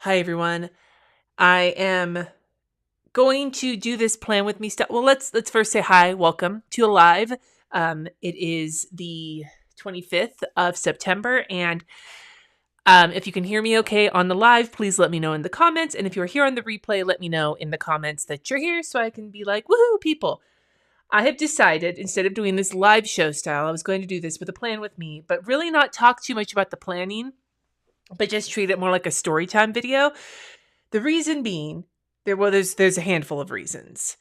Hi, everyone. I am going to do this plan with me stuff. Well, let's first say hi. Welcome to a live. It is the 25th of September, and if you can hear me okay on the live, please let me know in the comments. And if you're here on the replay, let me know in the comments that you're here so I can be like, woohoo, people. I have decided, instead of doing this live show style, I was going to do this with a plan with me, but really not talk too much about the planning, but just treat it more like a story time video. The reason being, there's a handful of reasons.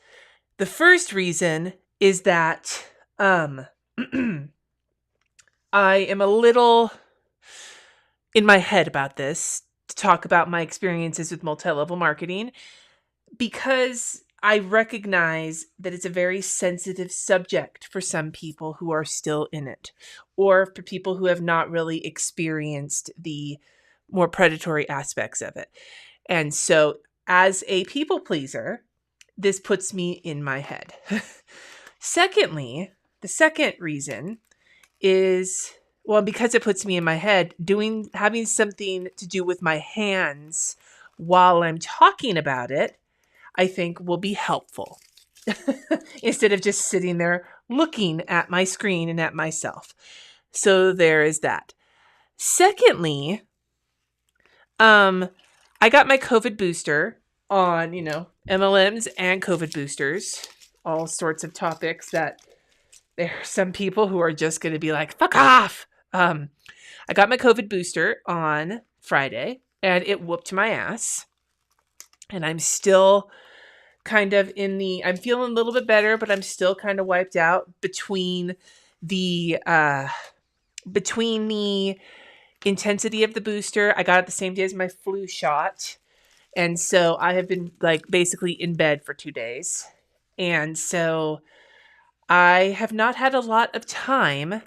The first reason is that I am a little in my head about this to talk about my experiences with multi-level marketing because I recognize that it's a very sensitive subject for some people who are still in it, or for people who have not really experienced the more predatory aspects of it. And so, as a people pleaser, this puts me in my head. Secondly, the second reason is, well, because it puts me in my head, having something to do with my hands while I'm talking about it, I think will be helpful. Instead of just sitting there looking at my screen and at myself. So there is that. Secondly, I got my COVID booster on, MLMs and COVID boosters, all sorts of topics that there are some people who are just going to be like, fuck off. I got my COVID booster on Friday and it whooped my ass. And I'm still kind of I'm feeling a little bit better, but I'm still kind of wiped out between the intensity of the booster. I got it the same day as my flu shot. And so I have been basically in bed for 2 days. And so I have not had a lot of time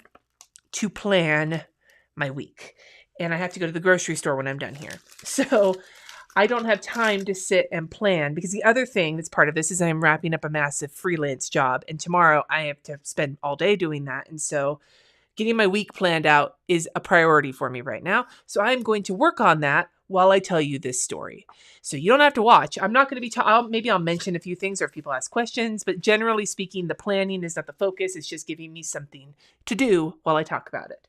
to plan my week. And I have to go to the grocery store when I'm done here. So I don't have time to sit and plan, because the other thing that's part of this is I'm wrapping up a massive freelance job. And tomorrow I have to spend all day doing that. And so getting my week planned out is a priority for me right now. So I'm going to work on that while I tell you this story. So you don't have to watch. I'm not going to be maybe I'll mention a few things or if people ask questions, but generally speaking, the planning is not the focus. It's just giving me something to do while I talk about it.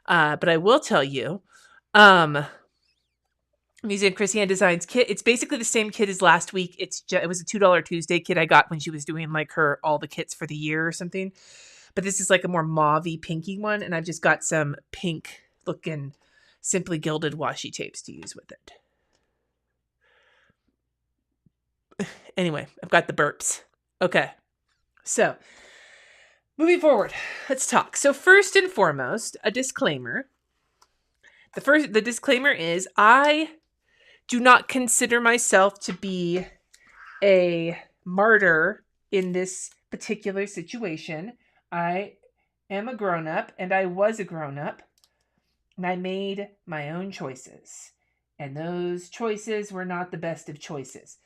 But I will tell you, Museum Christiane Designs kit. It's basically the same kit as last week. It was a $2 Tuesday kit I got when she was doing all the kits for the year or something. But this is like a more mauvey pinky one. And I've just got some pink looking Simply Gilded washi tapes to use with it. Anyway, I've got the burps. Okay. So moving forward, let's talk. So first and foremost, a disclaimer. The disclaimer is I do not consider myself to be a martyr in this particular situation. I am a grown-up, and I was a grown-up, and I made my own choices. And those choices were not the best of choices.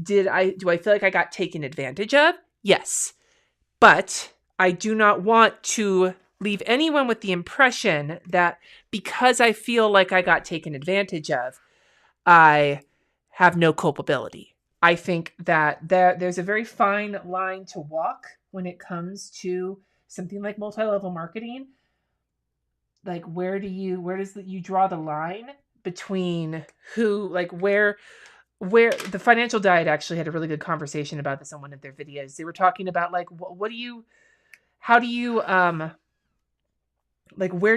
Do I feel like I got taken advantage of? Yes. But I do not want to leave anyone with the impression that because I feel like I got taken advantage of, I have no culpability. I think that there's a very fine line to walk when it comes to something like multi-level marketing. Like, where does you draw the line between where the Financial Diet actually had a really good conversation about this on one of their videos. They were talking about where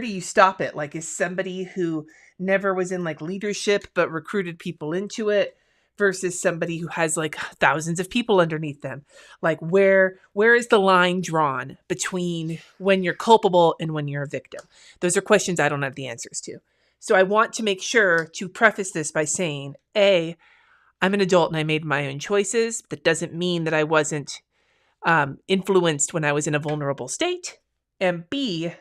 do you stop it? Like, is somebody who never was in leadership but recruited people into it versus somebody who has thousands of people underneath them? Like, where is the line drawn between when you're culpable and when you're a victim? Those are questions I don't have the answers to. So I want to make sure to preface this by saying, A, I'm an adult and I made my own choices. That doesn't mean that I wasn't influenced when I was in a vulnerable state. And B,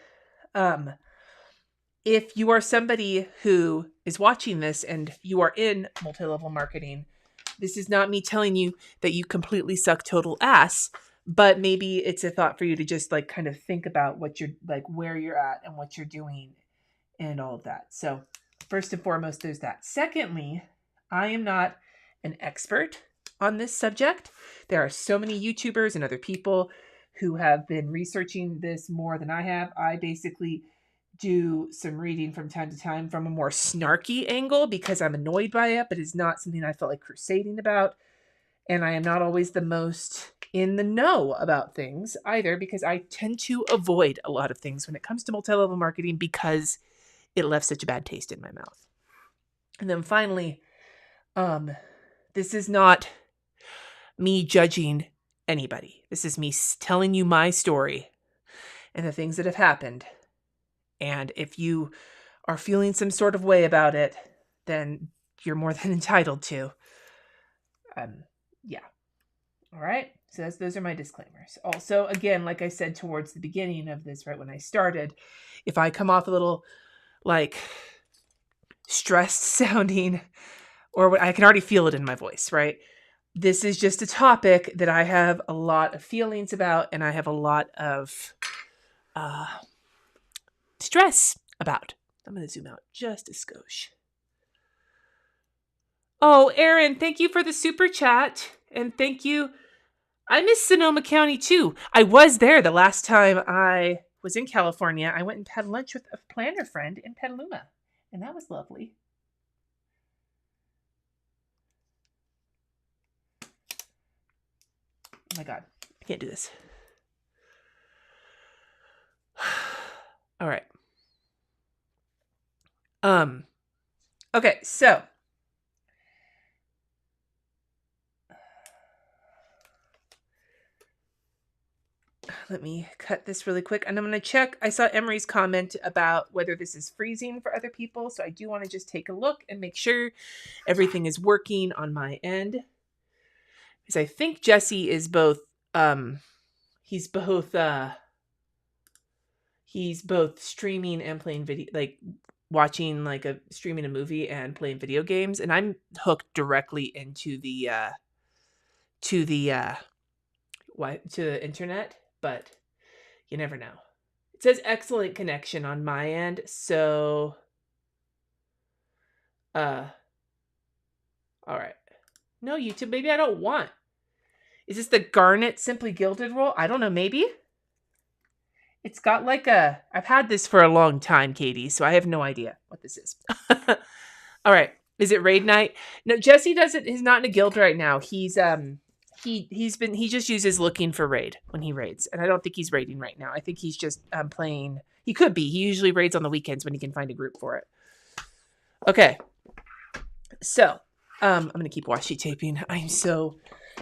if you are somebody who is watching this and you are in multi-level marketing, this is not me telling you that you completely suck total ass, but maybe it's a thought for you to just kind of think about what you're where you're at and what you're doing and all of that. So first and foremost, there's that. Secondly, I am not an expert on this subject. There are so many YouTubers and other people who have been researching this more than I have. I basically do some reading from time to time from a more snarky angle because I'm annoyed by it, but it's not something I felt like crusading about. And I am not always the most in the know about things either, because I tend to avoid a lot of things when it comes to multi-level marketing because it left such a bad taste in my mouth. And then finally, this is not me judging anybody. This is me telling you my story and the things that have happened. And if you are feeling some sort of way about it, then you're more than entitled to. Yeah. All right. So those are my disclaimers. Also, again, like I said towards the beginning of this, right when I started, if I come off a little like stressed sounding, or I can already feel it in my voice, right? This is just a topic that I have a lot of feelings about, and I have a lot of stress about. I'm going to zoom out just a skosh. Oh, Aaron, thank you for the super chat. And thank you. I miss Sonoma County too. I was there the last time I was in California. I went and had lunch with a planner friend in Petaluma, and that was lovely. Oh my God, I can't do this. All right. Okay, so let me cut this really quick, and I'm going to check. I saw Emery's comment about whether this is freezing for other people, so I do want to just take a look and make sure everything is working on my end. Because I think Jesse is both, he's both streaming and playing video, like watching like streaming a movie and playing video games, and I'm hooked directly into the to the internet, but you never know. It says excellent connection on my end, so all right. No, YouTube, maybe I don't want. Is this the Garnet Simply Gilded roll? I don't know, maybe. It's got like I've had this for a long time, Katie, so I have no idea what this is. All right. Is it raid night? No, Jesse he's not in a guild right now. He's he just uses looking for raid when he raids. And I don't think he's raiding right now. I think he's just playing. He could be. He usually raids on the weekends when he can find a group for it. Okay. So, I'm going to keep washi taping. I'm so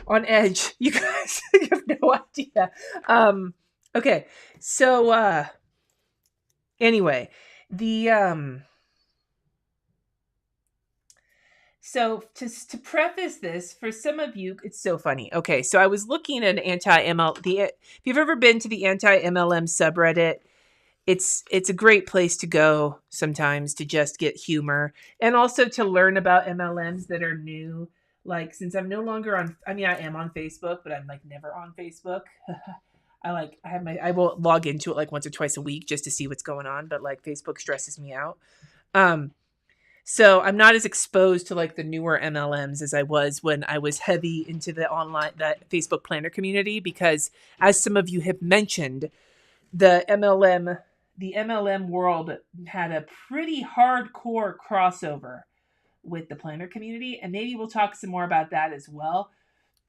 on edge. You guys you have no idea. Okay. So, anyway, so to preface this, for some of you, it's so funny. Okay, so I was looking at if you've ever been to the anti-MLM subreddit, it's a great place to go sometimes to just get humor and also to learn about MLMs that are new. Like, since I'm no longer I am on Facebook, but I'm like never on Facebook. I will log into it like once or twice a week just to see what's going on, but like Facebook stresses me out. So I'm not as exposed to like the newer MLMs as I was when I was heavy into that Facebook planner community, because as some of you have mentioned, the MLM world had a pretty hardcore crossover with the planner community, and maybe we'll talk some more about that as well.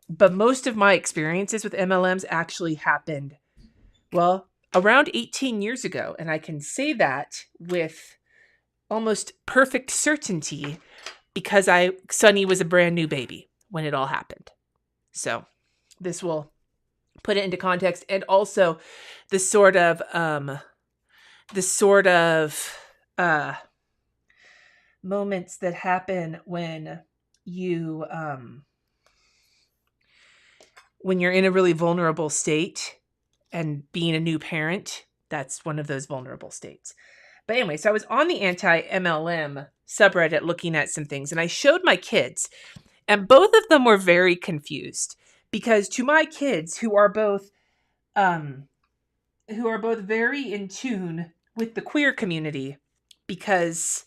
But most of my experiences with MLMs actually happened, well, around 18 years ago, and I can say that with almost perfect certainty because Sunny was a brand new baby when it all happened. So this will put it into context, and also the sort of moments that happen when you're in a really vulnerable state, and being a new parent, that's one of those vulnerable states. But anyway, so I was on the anti-MLM subreddit looking at some things, and I showed my kids, and both of them were very confused, because to my kids, who are both very in tune with the queer community, because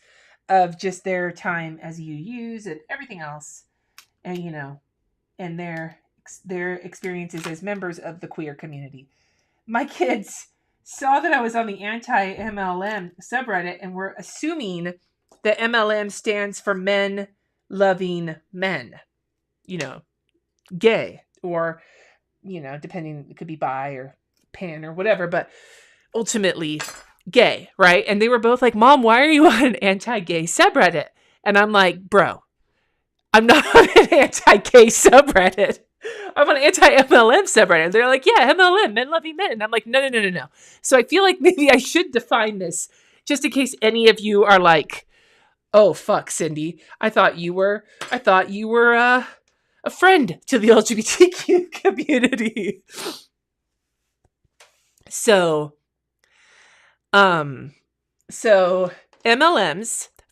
of just their time as UUs and everything else, and and their experiences as members of the queer community. My kids saw that I was on the anti-MLM subreddit and were assuming that MLM stands for men loving men, gay, or depending, it could be bi or pan or whatever, but ultimately gay, right? And they were both like, Mom, why are you on an anti-gay subreddit? And I'm like, bro, I'm not on an anti-gay subreddit. I'm on an anti-MLM subreddit. And they're like, yeah, MLM, men loving men. And I'm like, no. So I feel like maybe I should define this just in case any of you are like, oh, fuck, Cindy, I thought you were a friend to the LGBTQ community. So MLMs,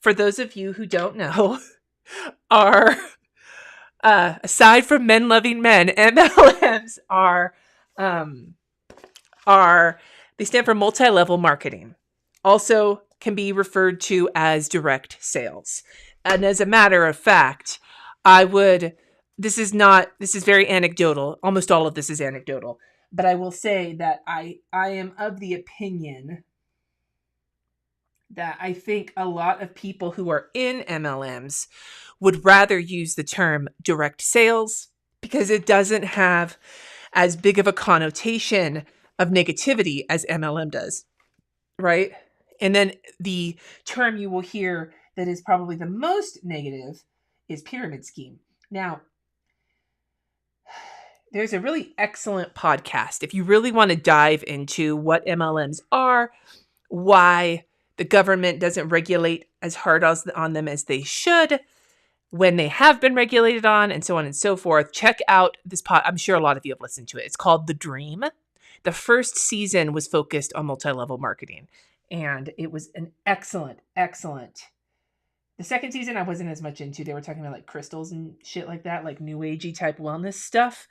for those of you who don't know, are, aside from men loving men, MLMs they stand for multi-level marketing. Also can be referred to as direct sales. And as a matter of fact, this is very anecdotal. Almost all of this is anecdotal. But I will say that I am of the opinion that I think a lot of people who are in MLMs would rather use the term direct sales because it doesn't have as big of a connotation of negativity as MLM does, right? And then the term you will hear that is probably the most negative is pyramid scheme. Now, there's a really excellent podcast if you really want to dive into what MLMs are, why the government doesn't regulate as hard on them as they should, when they have been regulated on, and so on and so forth. Check out this pod. I'm sure a lot of you have listened to it. It's called The Dream. The first season was focused on multi-level marketing, and it was an excellent. The second season I wasn't as much into. They were talking about like crystals and shit like that, like new agey type wellness stuff.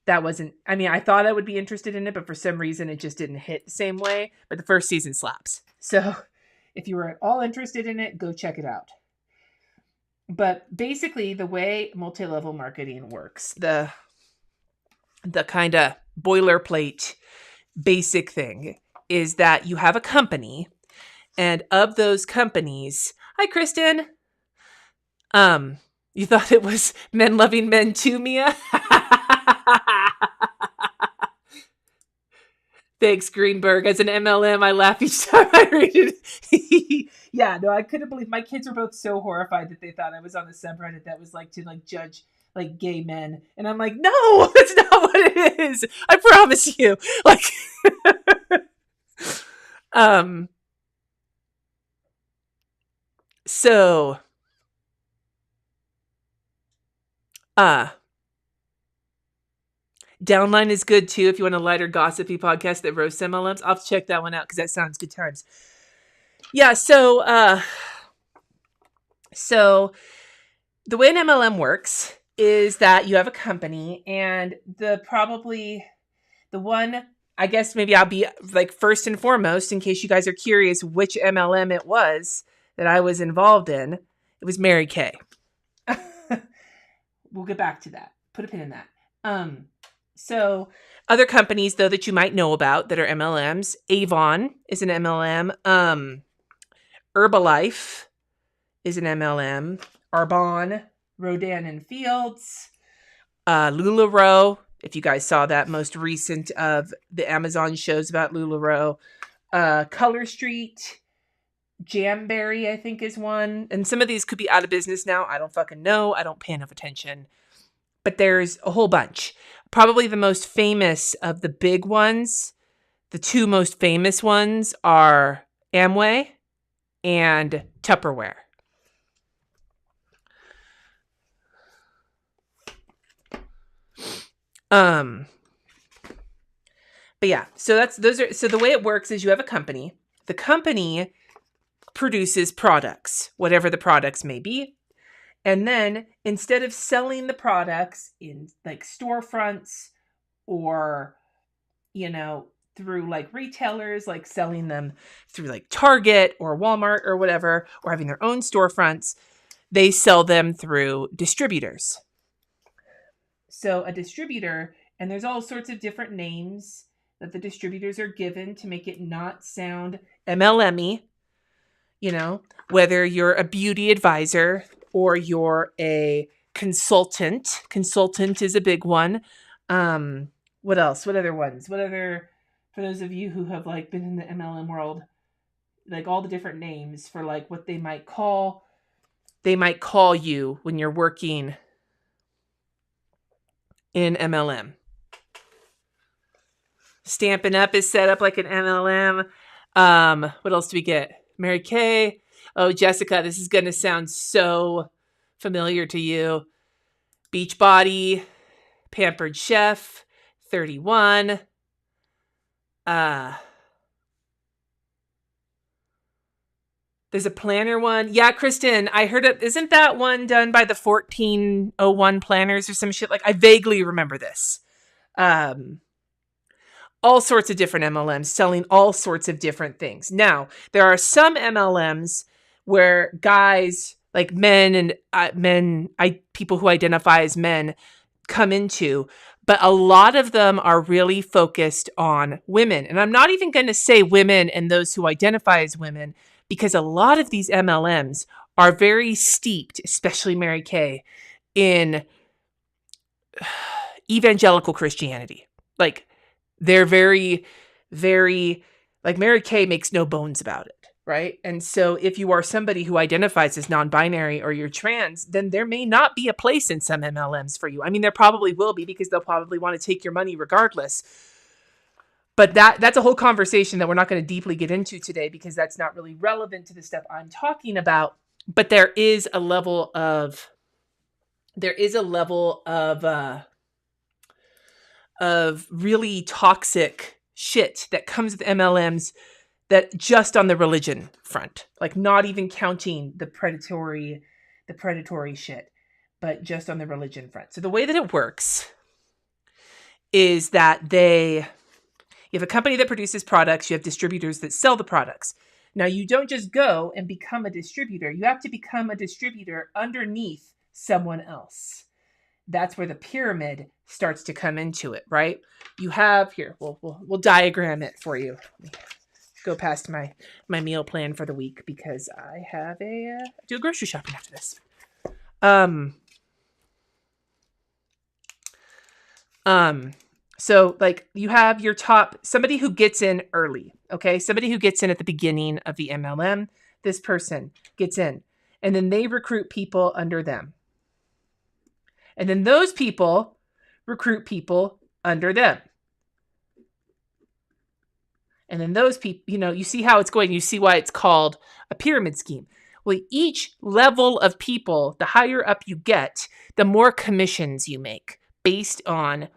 I thought I would be interested in it, but for some reason it just didn't hit the same way. But the first season slaps. So if you were at all interested in it, go check it out. But basically the way multi-level marketing works, the kind of boilerplate basic thing is that you have a company, and of those companies, hi Kristen. You thought it was men loving men too, Mia? Thanks, Greenberg. As an MLM, I laugh each time I read it. Yeah, no, I couldn't believe my kids were both so horrified that they thought I was on the subreddit that was like to like judge like gay men. And I'm like, no, that's not what it is. I promise you. Like, so, Downline is good too. If you want a lighter gossipy podcast that roasts MLMs, I'll check that one out because that sounds good times. Yeah. So the way an MLM works is that you have a company, and the one, I guess maybe I'll be like first and foremost, in case you guys are curious which MLM it was that I was involved in. It was Mary Kay. We'll get back to that. Put a pin in that. So other companies, though, that you might know about that are MLMs, Avon is an MLM. Herbalife is an MLM. Arbonne, Rodan and Fields. LuLaRoe, if you guys saw that most recent of the Amazon shows about LuLaRoe. Color Street, Jamberry, I think, is one. And some of these could be out of business now. I don't fucking know. I don't pay enough attention. But there's a whole bunch. Probably the most famous of the big ones, the two most famous ones are Amway and Tupperware. But yeah, so the way it works is you have a company. The company produces products, whatever the products may be. And then instead of selling the products in like storefronts or, through like retailers, like selling them through like Target or Walmart or whatever, or having their own storefronts. They sell them through distributors. So a distributor, and there's all sorts of different names that the distributors are given to make it not sound MLM-y, you know, whether you're a beauty advisor or you're a consultant. Consultant is a big one. What else? What other ones? What other, for those of you who have like been in the MLM world, like all the different names for like what they might call you when you're working in MLM. Stampin' Up is set up like an MLM. What else do we get? Mary Kay. Oh, Jessica, this is going to sound so familiar to you. Beachbody, Pampered Chef, 31. There's a planner one. Yeah, Kristen, I heard it. Isn't that one done by the 1401 planners or some shit? Like, I vaguely remember this. All sorts of different MLMs selling all sorts of different things. Now, there are some MLMs where guys, like people who identify as men, come into, but a lot of them are really focused on women. And I'm not even going to say women and those who identify as women, because a lot of these MLMs are very steeped, especially Mary Kay, in evangelical Christianity. Like, they're very, very, like Mary Kay makes no bones about it, right? And so if you are somebody who identifies as non-binary or you're trans, then there may not be a place in some MLMs for you. I mean, there probably will be, because they'll probably want to take your money regardless. But that's a whole conversation that we're not going to deeply get into today, because that's not really relevant to the stuff I'm talking about. But there is a level of really toxic shit that comes with MLMs, that just on the religion front, like not even counting the predatory shit, but just on the religion front. So the way that it works is that you have a company that produces products, you have distributors that sell the products. Now, you don't just go and become a distributor. You have to become a distributor underneath someone else. That's where the pyramid starts to come into it, right? You have here, we'll diagram it for you. Let me go past my meal plan for the week, because I have do a grocery shopping after this. So like you have your top, somebody who gets in early, okay? Somebody who gets in at the beginning of the MLM. This person gets in, and then they recruit people under them. And then those people recruit people under them. And then those people, you see how it's going. You see why it's called a pyramid scheme. Well, each level of people, the higher up you get, the more commissions you make based on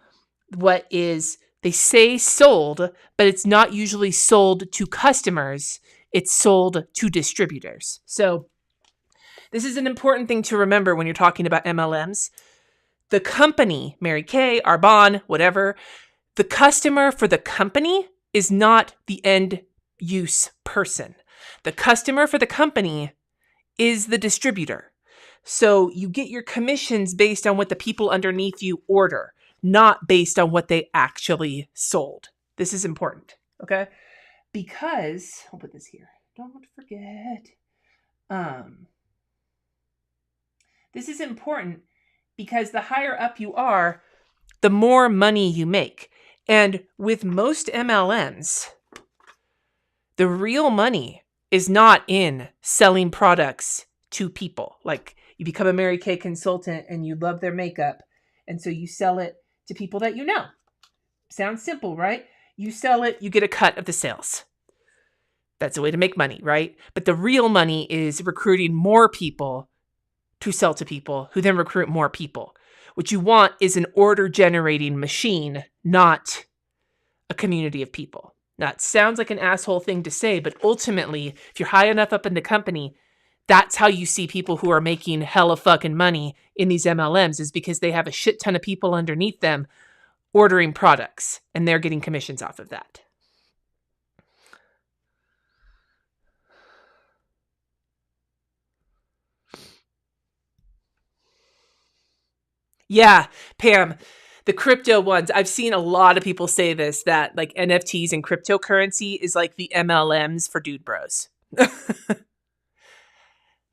what is, they say sold, but it's not usually sold to customers. It's sold to distributors. So this is an important thing to remember when you're talking about MLMs. The company, Mary Kay, Arbonne, whatever, the customer for the company is not the end use person. The customer for the company is the distributor. So you get your commissions based on what the people underneath you order, not based on what they actually sold. This is important, okay? Because, I'll put this here. Don't forget. This is important because the higher up you are, the more money you make. And with most MLMs, the real money is not in selling products to people. Like, you become a Mary Kay consultant and you love their makeup, and so you sell it to people that you know. Sounds simple, right? You sell it, you get a cut of the sales. That's a way to make money, right? But the real money is recruiting more people to sell to people who then recruit more people. What you want is an order-generating machine, not a community of people. Now, it sounds like an asshole thing to say, but ultimately, if you're high enough up in the company, that's how you see people who are making hella fucking money in these MLMs, is because they have a shit ton of people underneath them ordering products, and they're getting commissions off of that. Yeah, Pam, the crypto ones, I've seen a lot of people say this, that like NFTs and cryptocurrency is like the MLMs for dude bros.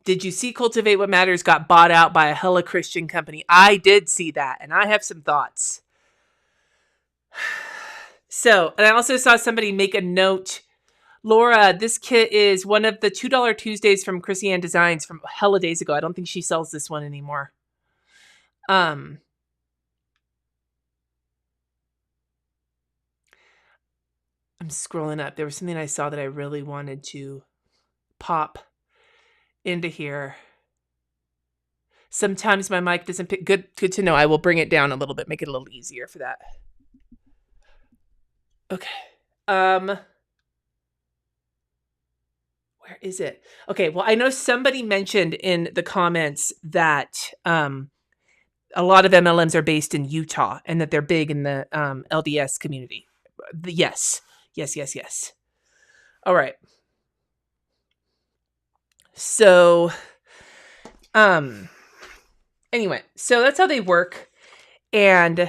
Did you see Cultivate What Matters got bought out by a hella Christian company? I did see that, and I have some thoughts. So, and I also saw somebody make a note. Laura, this kit is one of the $2 Tuesdays from Chrissy Ann Designs from hella days ago. I don't think she sells this one anymore. I'm scrolling up. There was something I saw that I really wanted to pop into here. Sometimes my mic doesn't pick. Good to know. I will bring it down a little bit, make it a little easier for that. Okay. Where is it? Okay, well, I know somebody mentioned in the comments that a lot of MLMs are based in Utah and that they're big in the LDS community. Yes. All right. So, anyway, so that's how they work. And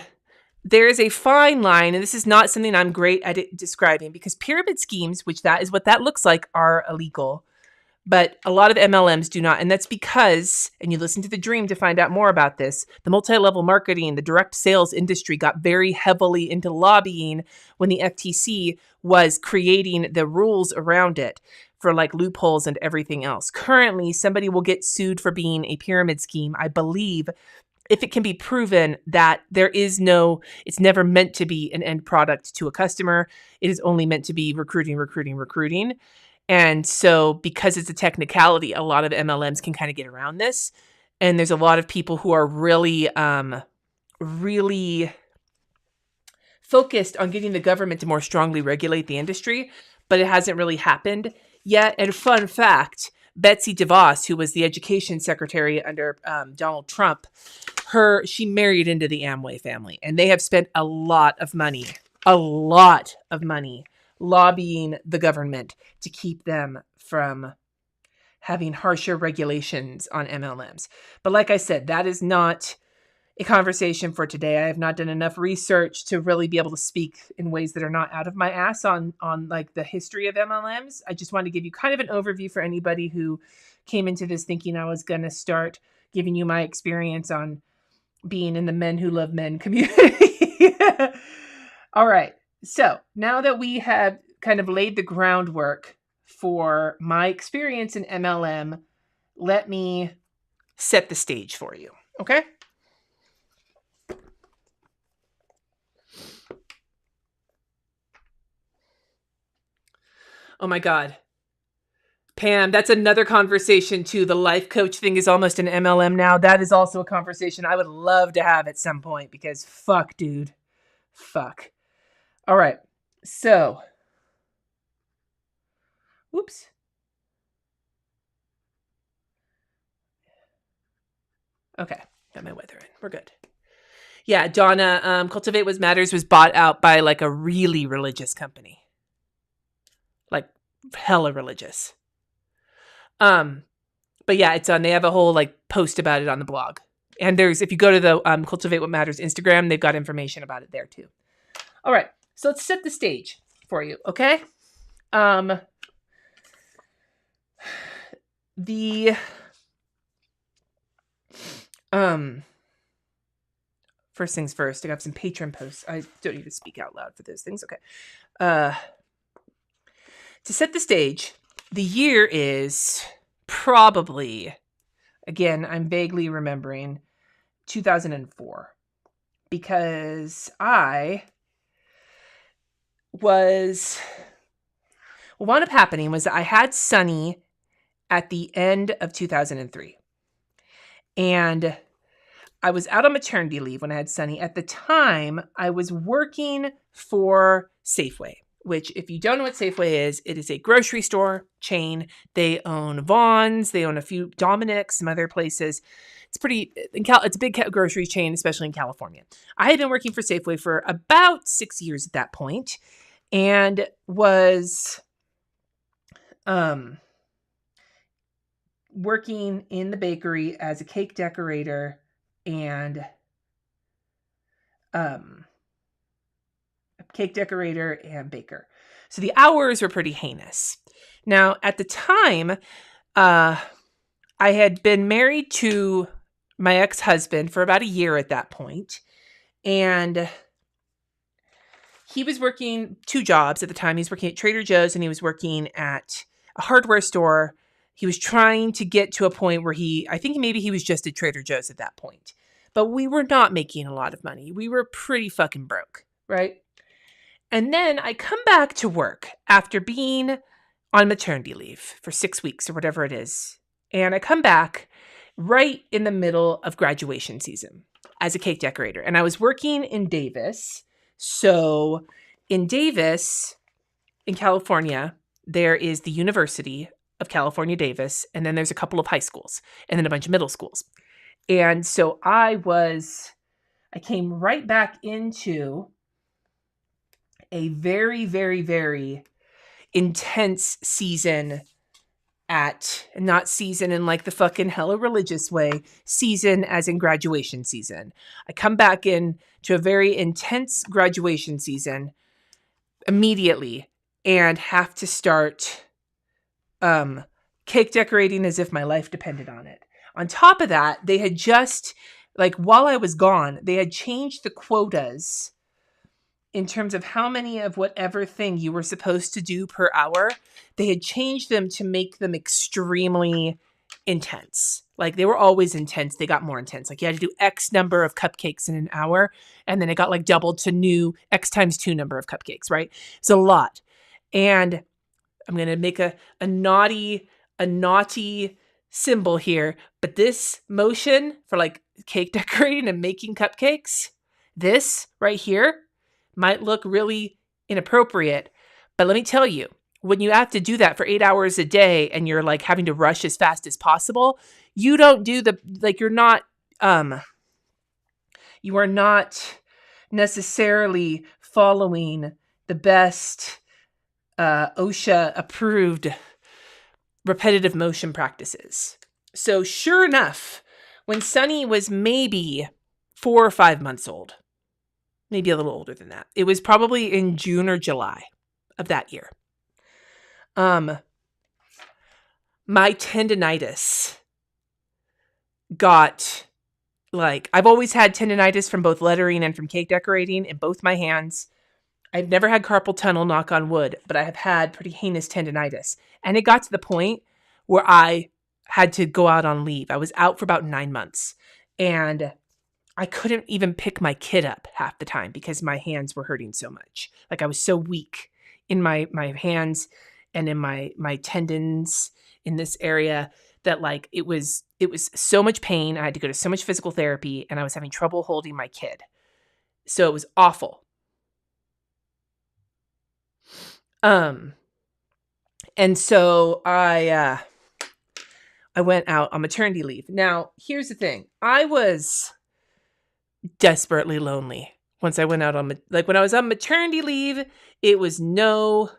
there is a fine line, and this is not something I'm great at describing, because pyramid schemes, which that is what that looks like, are illegal. But a lot of MLMs do not. And that's because, and you listen to The Dream to find out more about this, the multi-level marketing, the direct sales industry got very heavily into lobbying when the FTC was creating the rules around it for like loopholes and everything else. Currently, somebody will get sued for being a pyramid scheme, I believe, if it can be proven that there is no, it's never meant to be an end product to a customer. It is only meant to be recruiting. And so because it's a technicality, a lot of MLMs can kind of get around this. And there's a lot of people who are really, really focused on getting the government to more strongly regulate the industry, but it hasn't really happened yet. And fun fact, Betsy DeVos, who was the education secretary under Donald Trump, she married into the Amway family, and they have spent a lot of money lobbying the government to keep them from having harsher regulations on MLMs. But like I said, that is not a conversation for today. I have not done enough research to really be able to speak in ways that are not out of my ass on like the history of MLMs. I just want to give you kind of an overview for anybody who came into this thinking I was going to start giving you my experience on being in the Men Who Love Men community. All right. So now that we have kind of laid the groundwork for my experience in MLM, let me set the stage for you. Okay? Oh my God. Pam, that's another conversation too. The life coach thing is almost an MLM now. That is also a conversation I would love to have at some point, because fuck, dude. Fuck. All right. So, whoops. Okay. Got my weather in. We're good. Yeah, Donna, Cultivate What Matters was bought out by like a really religious company. Like hella religious. But yeah, it's on. They have a whole like post about it on the blog. And if you go to the Cultivate What Matters Instagram, they've got information about it there too. All right. So let's set the stage for you, okay? First things first, I got some Patreon posts. I don't need to speak out loud for those things. Okay. To set the stage, the year is probably, again, I'm vaguely remembering 2004, because what wound up happening was that I had Sunny at the end of 2003. And I was out on maternity leave when I had Sunny. At the time, I was working for Safeway, which, if you don't know what Safeway is, it is a grocery store chain. They own Vaughn's, they own a few Dominic's, some other places. It's a big grocery chain, especially in California. I had been working for Safeway for about 6 years at that point, and was working in the bakery as a cake decorator and cake decorator and baker. So the hours were pretty heinous. Now, at the time, I had been married to my ex-husband for about a year at that point, and he was working 2 jobs at the time. He was working at Trader Joe's and he was working at a hardware store. He was trying to get to a point where I think maybe he was just at Trader Joe's at that point. But we were not making a lot of money. We were pretty fucking broke, right? And then I come back to work after being on maternity leave for 6 weeks or whatever it is. And I come back right in the middle of graduation season as a cake decorator. And I was working in Davis. So in Davis, in California, there is the University of California, Davis, and then there's a couple of high schools and then a bunch of middle schools. And so I came right back into a very, very, very intense season not season in like the fucking hella religious way, season as in graduation season. I come back in to a very intense graduation season immediately and have to start cake decorating as if my life depended on it. On top of that, they had just, like, while I was gone, they had changed the quotas in terms of how many of whatever thing you were supposed to do per hour. They had changed them to make them extremely intense. Like, they were always intense. They got more intense. Like, you had to do X number of cupcakes in an hour, and then it got like doubled to new X times 2 number of cupcakes, right? It's a lot. And I'm going to make a naughty symbol here, but this motion for like cake decorating and making cupcakes, this right here might look really inappropriate, but let me tell you, when you have to do that for 8 hours a day and you're like having to rush as fast as possible, you don't do you are not necessarily following the best OSHA approved repetitive motion practices. So sure enough, when Sunny was maybe 4 or 5 months old, maybe a little older than that, it was probably in June or July of that year. My tendinitis got, like, I've always had tendinitis from both lettering and from cake decorating in both my hands. I've never had carpal tunnel, knock on wood, but I have had pretty heinous tendinitis. And it got to the point where I had to go out on leave. I was out for about 9 months. And I couldn't even pick my kid up half the time because my hands were hurting so much. Like, I was so weak in my hands and in my tendons in this area that, like, it was so much pain. I had to go to so much physical therapy and I was having trouble holding my kid. So it was awful. And so I went out on maternity leave. Now, here's the thing. I was desperately lonely once I went out on, like, when I was on maternity leave, it was no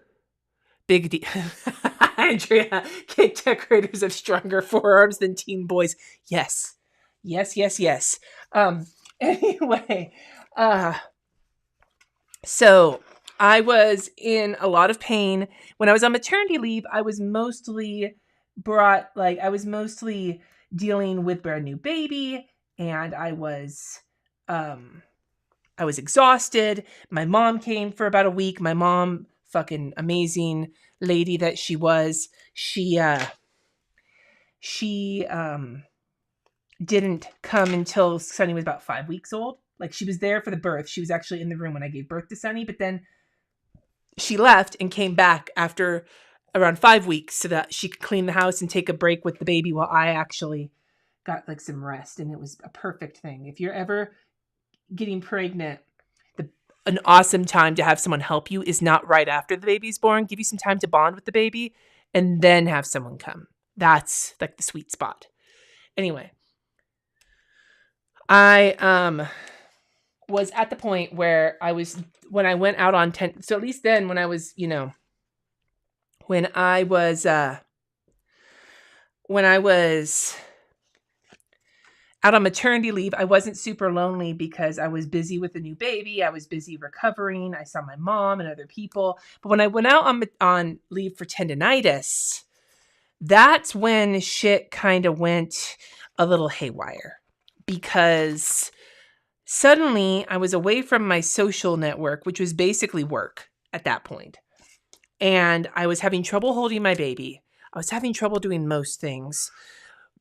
big deal. Andrea, cake decorators have stronger forearms than teen boys. Yes. Anyway, so I was in a lot of pain. When I was on maternity leave, I was mostly dealing with brand new baby, and I was exhausted. My mom came for about a week. My mom, fucking amazing lady that she was, she didn't come until Sunny was about 5 weeks old. Like, she was there for the birth. She was actually in the room when I gave birth to Sunny, but then she left and came back after around 5 weeks so that she could clean the house and take a break with the baby while I actually got, like, some rest. And it was a perfect thing. If you're ever getting pregnant, an awesome time to have someone help you is not right after the baby's born. Give you some time to bond with the baby and then have someone come. That's like the sweet spot. Anyway, I was at the point where when I went out on 10, so at least then when I was, when I was out on maternity leave, I wasn't super lonely because I was busy with a new baby. I was busy recovering. I saw my mom and other people. But when I went out on leave for tendinitis, that's when shit kind of went a little haywire, because suddenly I was away from my social network, which was basically work at that point. And I was having trouble holding my baby. I was having trouble doing most things.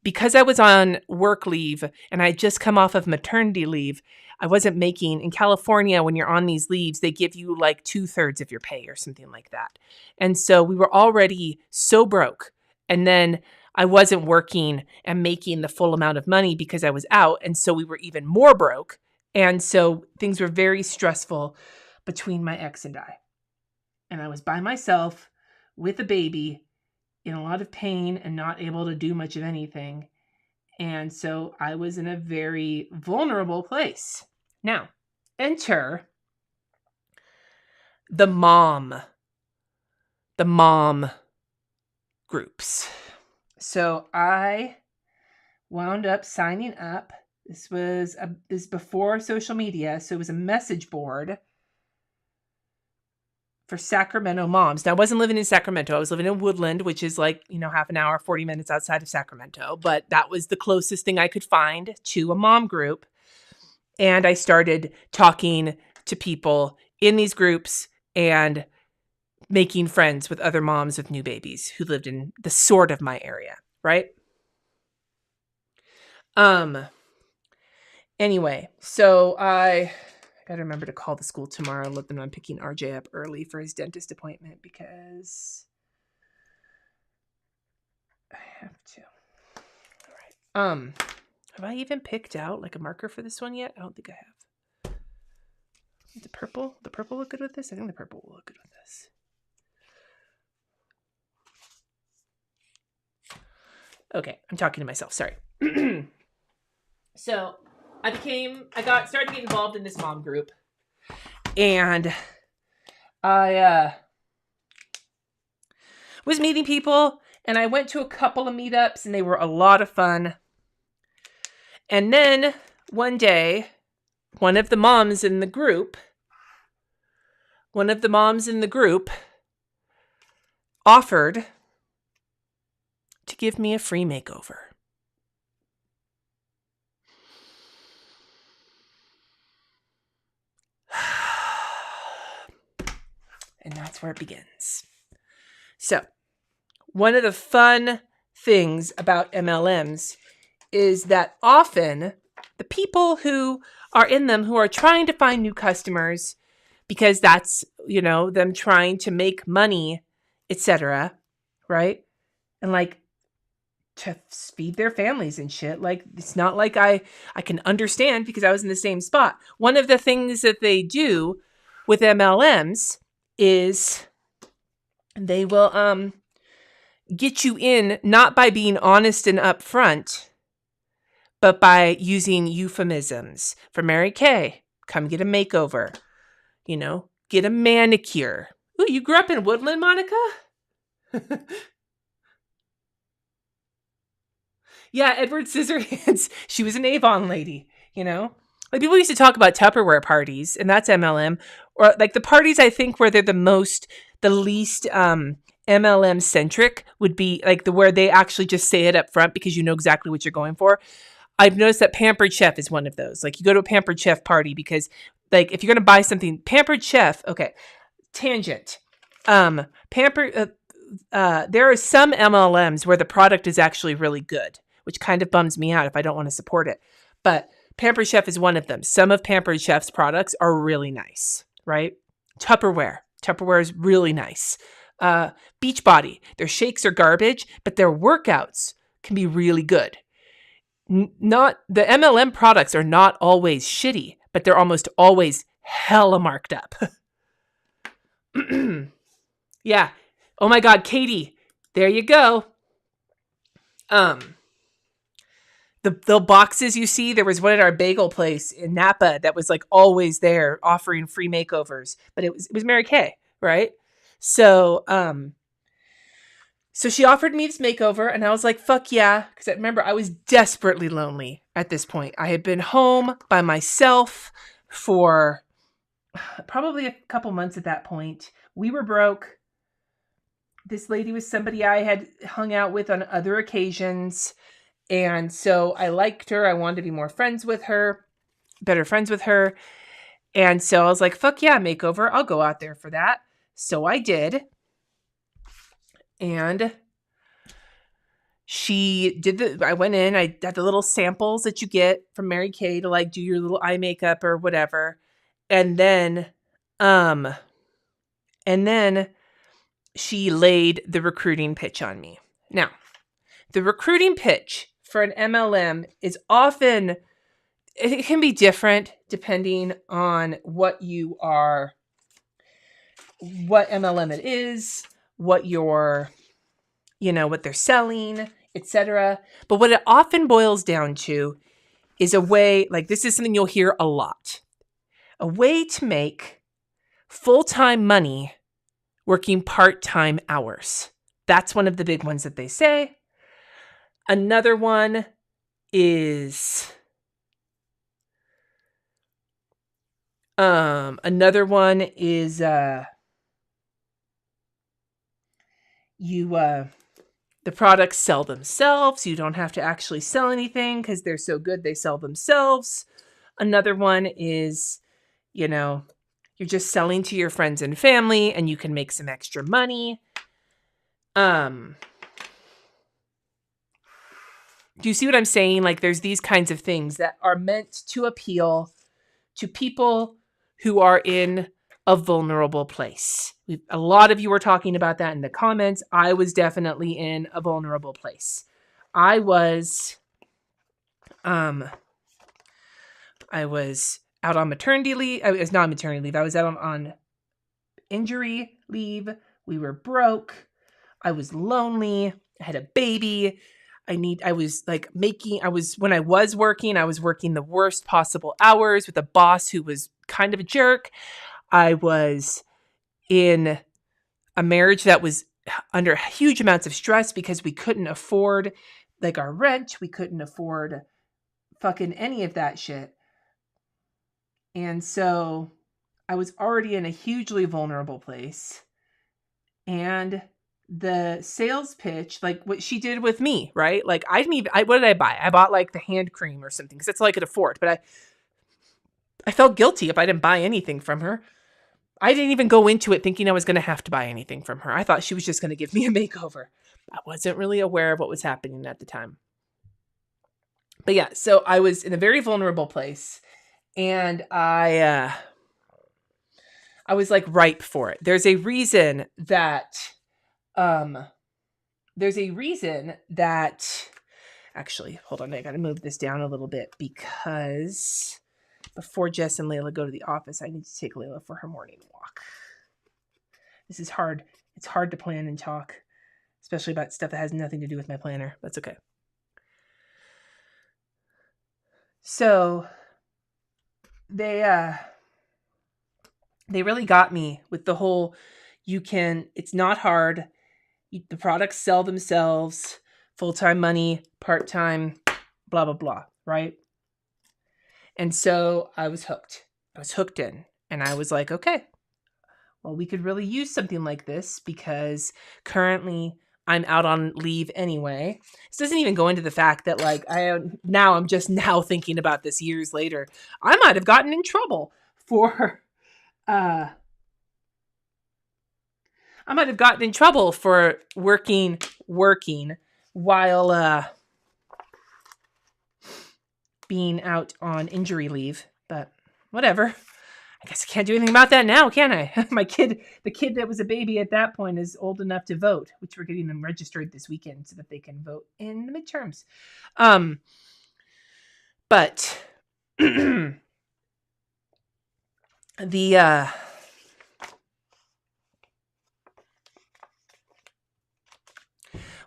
Because I was on work leave and I had just come off of maternity leave, I wasn't making, in California, when you're on these leaves, they give you like 2/3 of your pay or something like that. And so we were already so broke. And then I wasn't working and making the full amount of money because I was out. And so we were even more broke. And so things were very stressful between my ex and I. And I was by myself with a baby, in a lot of pain and not able to do much of anything. And so I was in a very vulnerable place. Now, enter the mom groups. So I wound up signing up. This was before social media. So it was a message board for Sacramento moms. Now, I wasn't living in Sacramento. I was living in Woodland, which is like, half an hour, 40 minutes outside of Sacramento. But that was the closest thing I could find to a mom group. And I started talking to people in these groups and making friends with other moms with new babies who lived in the sort of my area, right? Anyway, so I got to remember to call the school tomorrow and let them know I'm picking RJ up early for his dentist appointment because I have to. All right. Have I even picked out like a marker for this one yet? I don't think I have. The purple look good with this? I think the purple will look good with this. Okay, I'm talking to myself. Sorry. So I started getting involved in this mom group, and I was meeting people, and I went to a couple of meetups, and they were a lot of fun. And then one day, one of the moms in the group offered to give me a free makeover. And that's where it begins. So, one of the fun things about MLMs is that often the people who are in them, who are trying to find new customers, because that's, them trying to make money, etc., right? And like to feed their families and shit. Like, it's not like I can understand because I was in the same spot. One of the things that they do with MLMs is they will get you in not by being honest and upfront, but by using euphemisms. For Mary Kay, come get a makeover. Get a manicure. Ooh, you grew up in Woodland, Monica? Yeah, Edward Scissorhands. She was an Avon lady, Like, people used to talk about Tupperware parties, and that's MLM. Or like the parties I think where they're the least MLM centric would be like where they actually just say it up front because you know exactly what you're going for. I've noticed that Pampered Chef is one of those. Like, you go to a Pampered Chef party because, like, if you're going to buy something, Pampered Chef, okay, tangent. There are some MLMs where the product is actually really good, which kind of bums me out if I don't want to support it. But Pampered Chef is one of them. Some of Pampered Chef's products are really nice, right? Tupperware is really nice. Beachbody, their shakes are garbage, but their workouts can be really good. Not the MLM products are not always shitty, but they're almost always hella marked up. Yeah. Oh my God, Katie, there you go. The boxes you see, there was one at our bagel place in Napa that was like always there offering free makeovers, but it was Mary Kay, right? So So she offered me this makeover, and I was like, fuck yeah. Because I remember I was desperately lonely at this point. I had been home by myself for probably a couple months at that point. We were broke. This lady was somebody I had hung out with on other occasions. And so I liked her. I wanted to be more friends with her, better friends with her. And so I was like, fuck yeah, makeover. I'll go out there for that. So I did. And I went in, I had the little samples that you get from Mary Kay to like do your little eye makeup or whatever. And then she laid the recruiting pitch on me. Now, the recruiting pitch for an MLM is often, it can be different depending on what MLM it is, what they're selling, etc. But what it often boils down to is a way, like this is something you'll hear a lot, a way to make full-time money working part-time hours. That's one of the big ones that they say. Another one is the products sell themselves. You don't have to actually sell anything because they're so good they sell themselves. Another one is, you're just selling to your friends and family and you can make some extra money. Do you see what I'm saying? Like there's these kinds of things that are meant to appeal to people who are in a vulnerable place. A lot of you were talking about that in the comments. I was definitely in a vulnerable place. I was out on maternity leave. It was not maternity leave. I was out on injury leave. We were broke. I was lonely. I had a baby. When I was working, I was working the worst possible hours with a boss who was kind of a jerk. I was in a marriage that was under huge amounts of stress because we couldn't afford like our rent. We couldn't afford fucking any of that shit. And so I was already in a hugely vulnerable place. And the sales pitch, like what she did with me, right? Like what did I buy? I bought like the hand cream or something because that's all I could afford. But I felt guilty if I didn't buy anything from her. I didn't even go into it thinking I was going to have to buy anything from her. I thought she was just going to give me a makeover. I wasn't really aware of what was happening at the time. But yeah, so I was in a very vulnerable place and I was like ripe for it. There's a reason that actually, hold on, I got to move this down a little bit because before Jess and Layla go to the office, I need to take Layla for her morning walk. This is hard. It's hard to plan and talk, especially about stuff that has nothing to do with my planner. That's okay. So they really got me with the whole, it's not hard. The products sell themselves, full-time money, part-time, blah, blah, blah, right? And so I was hooked. I was hooked in. And I was like, okay, well, we could really use something like this because currently I'm out on leave anyway. This doesn't even go into the fact that like I'm just now thinking about this years later. I might have gotten in trouble for working while being out on injury leave, but whatever. I guess I can't do anything about that now, can I? The kid that was a baby at that point is old enough to vote, which we're getting them registered this weekend so that they can vote in the midterms. But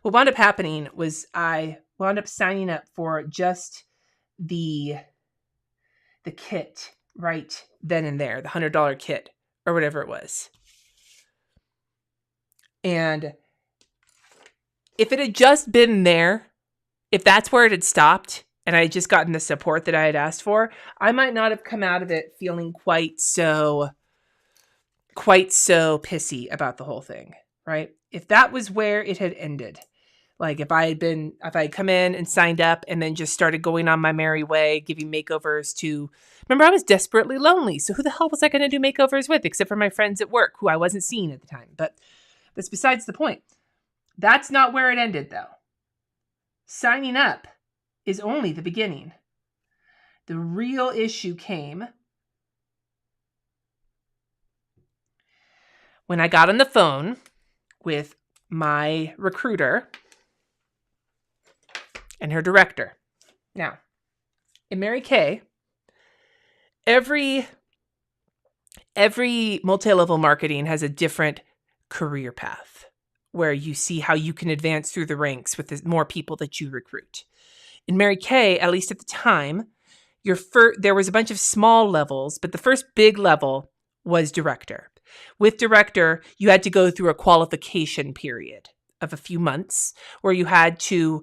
what wound up happening was I wound up signing up for just the kit right then and there, the $100 kit or whatever it was. And If it had just been there, if that's where it had stopped and I had just gotten the support that I had asked for, I might not have come out of it feeling quite so pissy about the whole thing, right? If that was where it had ended, like if I had come in and signed up and then just started going on my merry way, giving makeovers to, remember I was desperately lonely. So who the hell was I going to do makeovers with except for my friends at work who I wasn't seeing at the time? But that's besides the point. That's not where it ended though. Signing up is only the beginning. The real issue came when I got on the phone with my recruiter and her director. Now, in Mary Kay, every multi-level marketing has a different career path where you see how you can advance through the ranks with the more people that you recruit. In Mary Kay, at least at the time, there was a bunch of small levels, but the first big level was director. With director, you had to go through a qualification period of a few months where you had to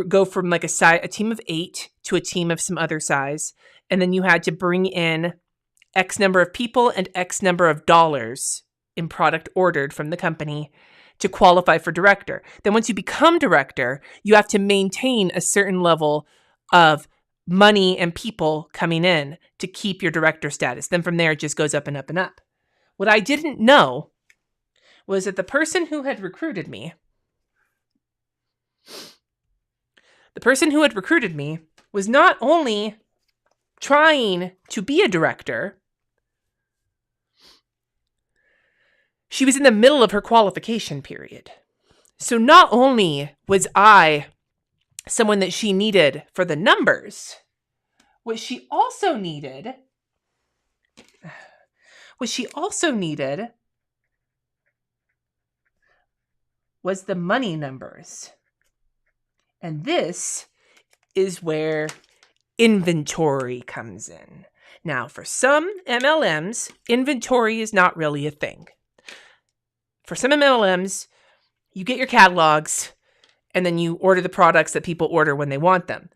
go from like a team of 8 to a team of some other size. And then you had to bring in X number of people and X number of dollars in product ordered from the company to qualify for director. Then once you become director, you have to maintain a certain level of money and people coming in to keep your director status. Then from there, it just goes up and up and up. What I didn't know was that the person who had recruited me was not only trying to be a director, she was in the middle of her qualification period. So not only was I someone that she needed for the numbers, what she also needed was the money numbers. And this is where inventory comes in. Now, for some MLMs, inventory is not really a thing. For some MLMs, you get your catalogs and then you order the products that people order when they want them.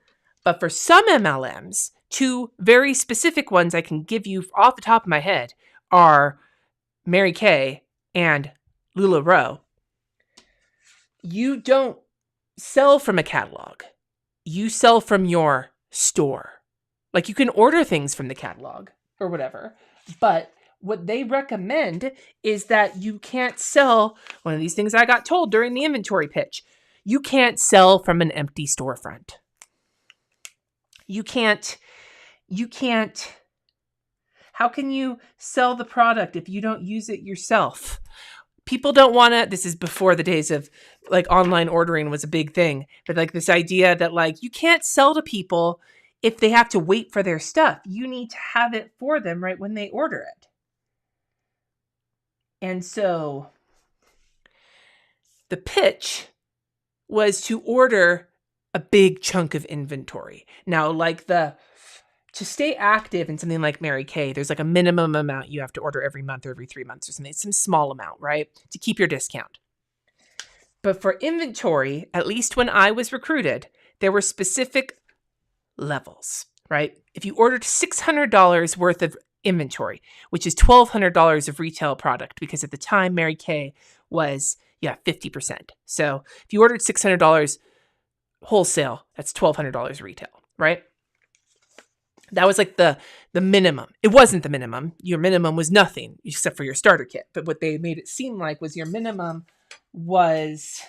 But for some MLMs, two very specific ones I can give you off the top of my head are Mary Kay and LuLaRoe. You don't sell from a catalog. You sell from your store. Like you can order things from the catalog or whatever, but what they recommend is that you can't sell, one of these things I got told during the inventory pitch, you can't sell from an empty storefront. You can't, how can you sell the product if you don't use it yourself? People don't want to, this is before the days of like online ordering was a big thing, but like this idea that like you can't sell to people if they have to wait for their stuff. You need to have it for them right when they order it. And so the pitch was to order a big chunk of inventory. Now, like to stay active in something like Mary Kay, there's like a minimum amount you have to order every month or every 3 months or something. It's some small amount, right? To keep your discount. But for inventory, at least when I was recruited, there were specific levels, right? If you ordered $600 worth of inventory, which is $1,200 of retail product, because at the time Mary Kay was 50%. So if you ordered $600 wholesale, that's $1,200 retail, right? That was like the minimum. It wasn't the minimum. Your minimum was nothing except for your starter kit. But what they made it seem like was your minimum was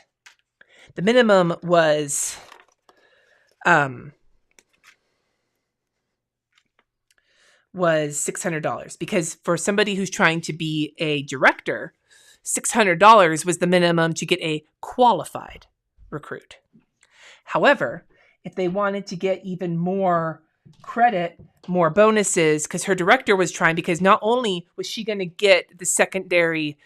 $600, because for somebody who's trying to be a director, $600 was the minimum to get a qualified recruit. However, if they wanted to get even more credit, more bonuses, because her director was trying, because not only was she going to get the secondary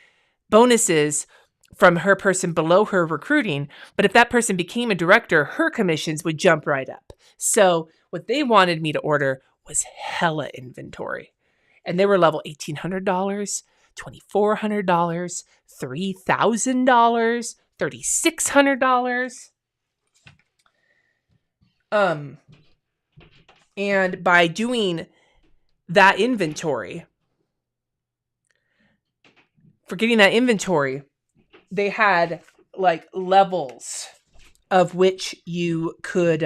bonuses from her person below her recruiting, but if that person became a director, her commissions would jump right up. So what they wanted me to order was hella inventory. And they were level $1,800, $2,400, $3,000, $3,600. And by doing that inventory, for getting that inventory, they had like levels of which you could,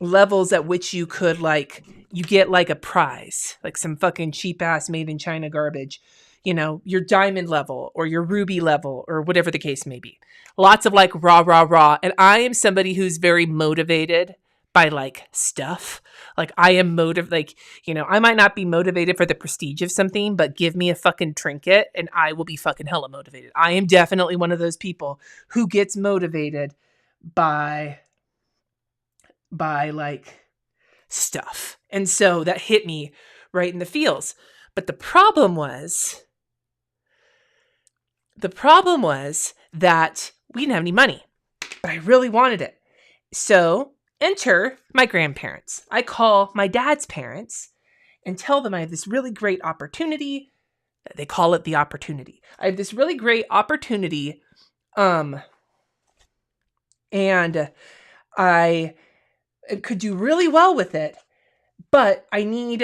levels at which you could like, you get like a prize, like some fucking cheap ass made in China garbage, you know, your diamond level or your ruby level or whatever the case may be. Lots of like rah. And I am somebody who's very motivated by like stuff. Like I am like, you know, I might not be motivated for the prestige of something, but give me a fucking trinket and I will be fucking hella motivated. I am definitely one of those people who gets motivated by like stuff. And so that hit me right in the feels. But the problem was that we didn't have any money, but I really wanted it. So enter my grandparents. I call my dad's parents and tell them I have this really great opportunity. They call it the opportunity. I have this really great opportunity. And I could do really well with it, but I need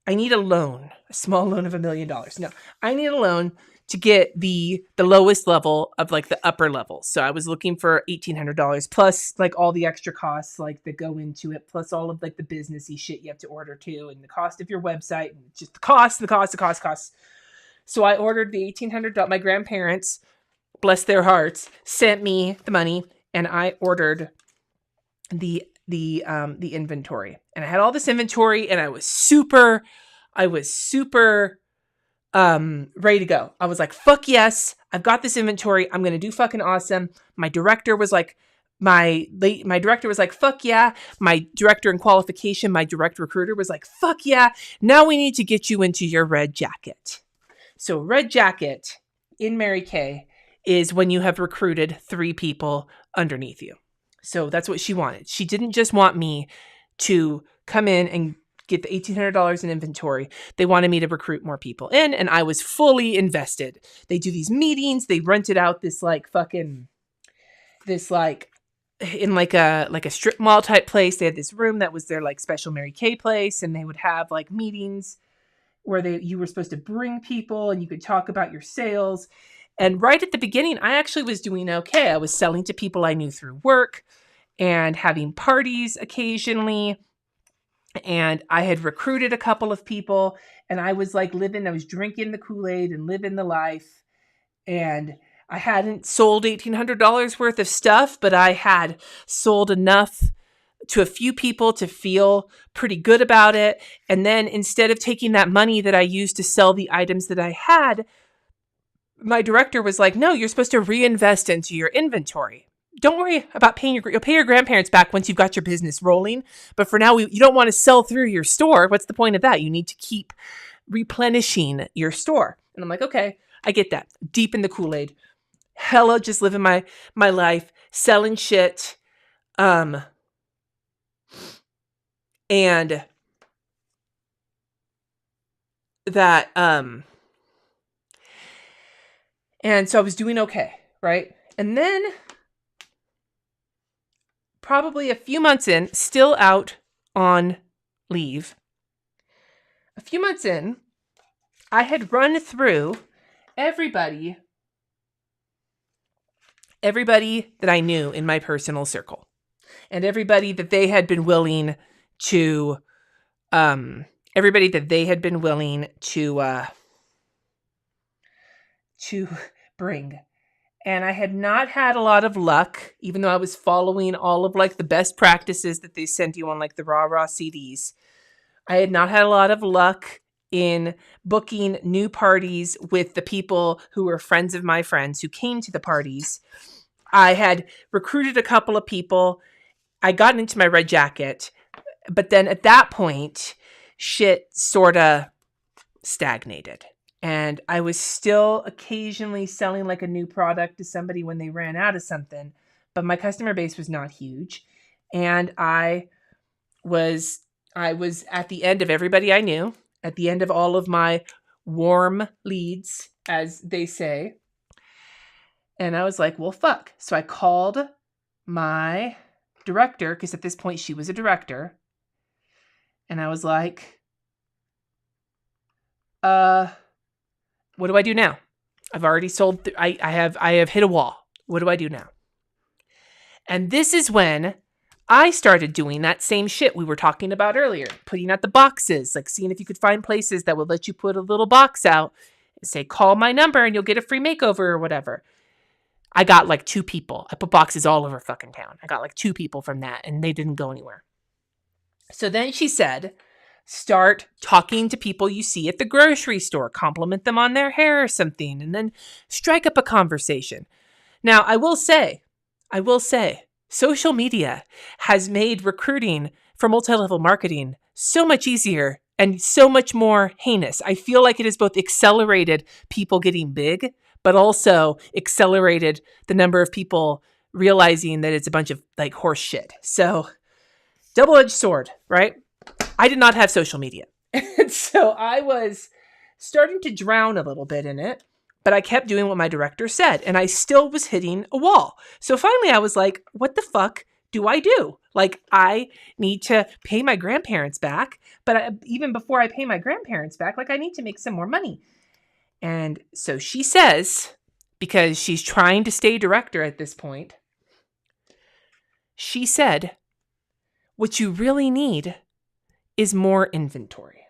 a loan, a small loan of $1 million. No, I need a loan to get the lowest level of like the upper level. So I was looking for $1,800 plus like all the extra costs like that go into it, plus all of like the businessy shit you have to order too, and the cost of your website, and just the cost. So I ordered the $1,800. My grandparents, bless their hearts, sent me the money, and I ordered the inventory. And I had all this inventory, and I was super ready to go. I was like, fuck yes, I've got this inventory. I'm going to do fucking awesome. My director was like, fuck yeah. My director in qualification, my direct recruiter was like, fuck yeah. Now we need to get you into your red jacket. So red jacket in Mary Kay is when you have recruited 3 people underneath you. So that's what she wanted. She didn't just want me to come in and get the $1,800 in inventory. They wanted me to recruit more people in, and I was fully invested. They do these meetings. They rented out this like fucking, this like, in like a strip mall type place. They had this room that was their like special Mary Kay place, and they would have like meetings where you were supposed to bring people and you could talk about your sales. And right at the beginning, I actually was doing okay. I was selling to people I knew through work and having parties occasionally. And I had recruited a couple of people, and I was like I was drinking the Kool-Aid and living the life. And I hadn't sold $1,800 worth of stuff, but I had sold enough to a few people to feel pretty good about it. And then instead of taking that money that I used to sell the items that I had, my director was like, no, you're supposed to reinvest into your inventory. Don't worry about you'll pay your grandparents back once you've got your business rolling. But for now, you don't want to sell through your store. What's the point of that? You need to keep replenishing your store. And I'm like, okay, I get that. Deep in the Kool-Aid. Hella just living my life, selling shit. And that, and so I was doing okay, right? And then probably a few months in, still out on leave, a few months in, I had run through everybody that I knew in my personal circle, and everybody that they had been willing to, bring. And I had not had a lot of luck, even though I was following all of like the best practices that they sent you on like the raw CDs. I had not had a lot of luck in booking new parties with the people who were friends of my friends who came to the parties. I had recruited a couple of people. I got into my red jacket, but then at that point, shit sort of stagnated. And I was still occasionally selling like a new product to somebody when they ran out of something, but my customer base was not huge. And I was at the end of everybody I knew, at the end of all of my warm leads, as they say. And I was like, well, fuck. So I called my director, because at this point she was a director. And I was like, what do I do now? I've already sold. I have hit a wall. What do I do now? And this is when I started doing that same shit we were talking about earlier, putting out the boxes, like seeing if you could find places that would let you put a little box out and say, call my number and you'll get a free makeover or whatever. I got like 2 people. I put boxes all over fucking town. I got like 2 people from that and they didn't go anywhere. So then she said, start talking to people you see at the grocery store, compliment them on their hair or something, and then strike up a conversation. Now, I will say, social media has made recruiting for multi-level marketing so much easier and so much more heinous. I feel like it has both accelerated people getting big, but also accelerated the number of people realizing that it's a bunch of like horse shit. So, double-edged sword, right? I did not have social media. And so I was starting to drown a little bit in it, but I kept doing what my director said, and I still was hitting a wall. So finally I was like, what the fuck do I do? Like, I need to pay my grandparents back, but even before I pay my grandparents back, like, I need to make some more money. And so she says, because she's trying to stay director at this point, she said, what you really need is more inventory.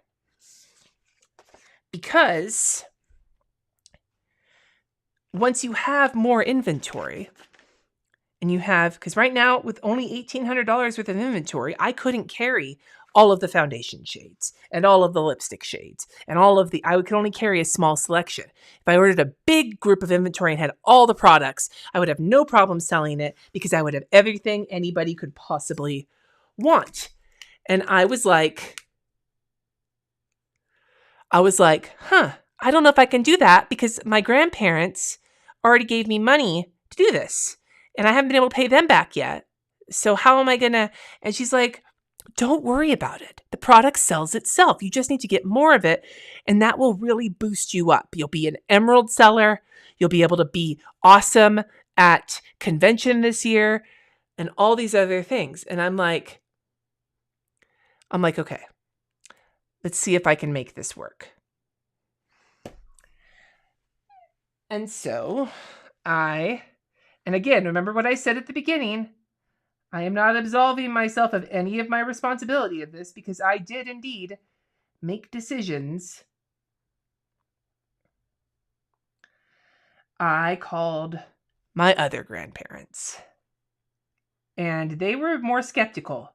Because once you have more inventory, and you have, because right now with only $1,800 worth of inventory, I couldn't carry all of the foundation shades and all of the lipstick shades and I could only carry a small selection. If I ordered a big group of inventory and had all the products, I would have no problem selling it because I would have everything anybody could possibly want. And I was like, I don't know if I can do that because my grandparents already gave me money to do this and I haven't been able to pay them back yet. So how am I gonna? And she's like, don't worry about it. The product sells itself. You just need to get more of it and that will really boost you up. You'll be an emerald seller. You'll be able to be awesome at convention this year and all these other things. And I'm like, okay, let's see if I can make this work. And so and again, remember what I said at the beginning, I am not absolving myself of any of my responsibility of this because I did indeed make decisions. I called my other grandparents and they were more skeptical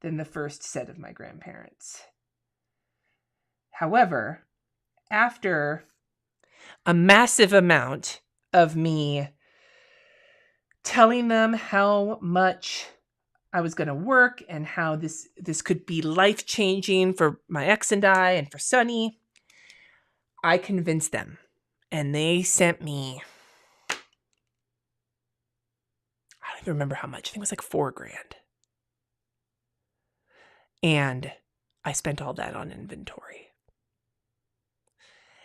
than the first set of my grandparents. However, after a massive amount of me telling them how much I was going to work and how this could be life-changing for my ex and I and for Sunny, I convinced them. And they sent me, I don't even remember how much. I think it was like $4,000. And I spent all that on inventory.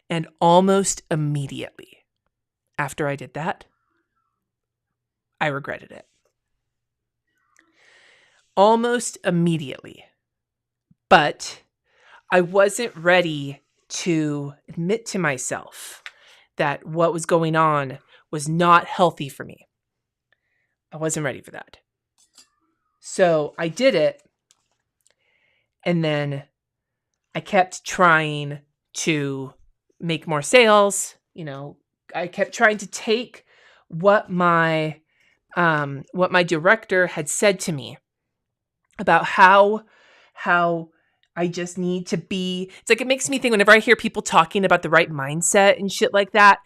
And almost immediately after I did that, I regretted it. Almost immediately. But I wasn't ready to admit to myself that what was going on was not healthy for me. I wasn't ready for that. So I did it. And then I kept trying to make more sales. You know, I kept trying to take what my director had said to me about how I just need to be. It's like, it makes me think whenever I hear people talking about the right mindset and shit like that.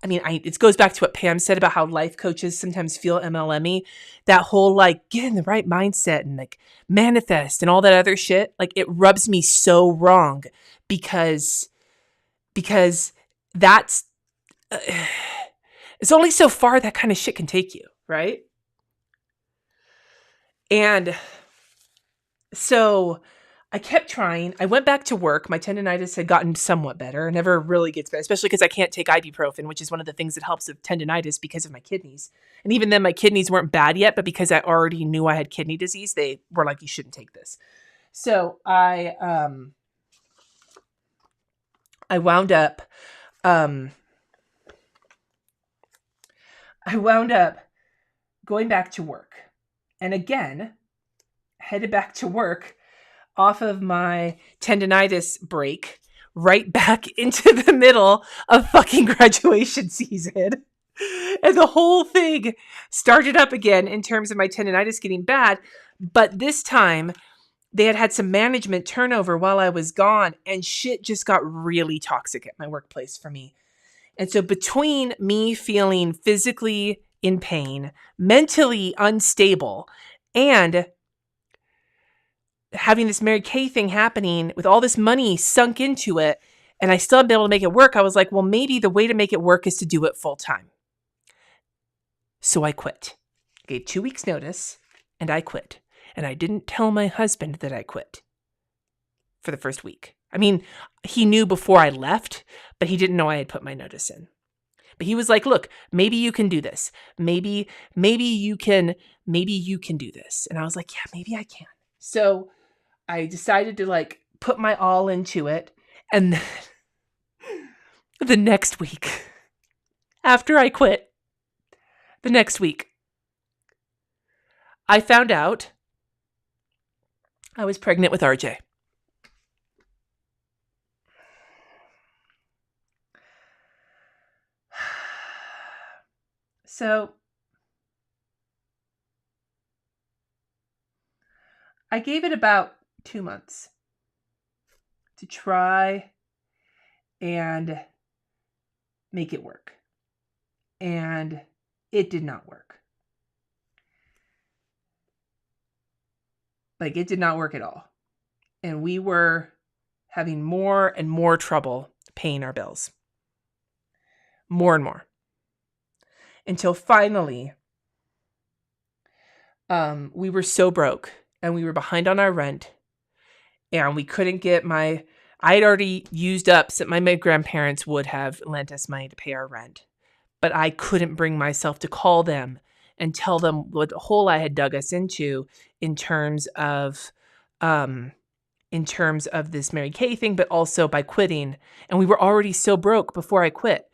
I mean, it goes back to what Pam said about how life coaches sometimes feel MLM-y. That whole like get in the right mindset and like manifest and all that other shit. Like, it rubs me so wrong because that's it's only so far that kind of shit can take you, right? And so I kept trying. I went back to work. My tendinitis had gotten somewhat better. It never really gets better, especially because I can't take ibuprofen, which is one of the things that helps with tendinitis because of my kidneys. And even then, my kidneys weren't bad yet, but because I already knew I had kidney disease, they were like, you shouldn't take this. So I wound up going back to work. And again, headed back to work off of my tendinitis break, right back into the middle of fucking graduation season. And the whole thing started up again in terms of my tendinitis getting bad. But this time, they had some management turnover while I was gone, and shit just got really toxic at my workplace for me. And so between me feeling physically in pain, mentally unstable, and having this Mary Kay thing happening with all this money sunk into it, and I still haven't been able to make it work, I was like, well, maybe the way to make it work is to do it full time. So I quit. I gave 2 weeks notice, and I quit. And I didn't tell my husband that I quit for the first week. I mean, he knew before I left, but he didn't know I had put my notice in. But he was like, look, maybe you can do this. Maybe you can do this. And I was like, yeah, maybe I can. So I decided to like put my all into it. And then the next week, after I quit, the next week, I found out I was pregnant with RJ. So I gave it about 2 months to try and make it work. And it did not work. Like, it did not work at all. And we were having more and more trouble paying our bills. More and more. Until finally, we were so broke and we were behind on our rent. And we couldn't get I had already used up, so my grandparents would have lent us money to pay our rent. But I couldn't bring myself to call them and tell them what hole I had dug us into in terms of this Mary Kay thing, but also by quitting. And we were already so broke before I quit.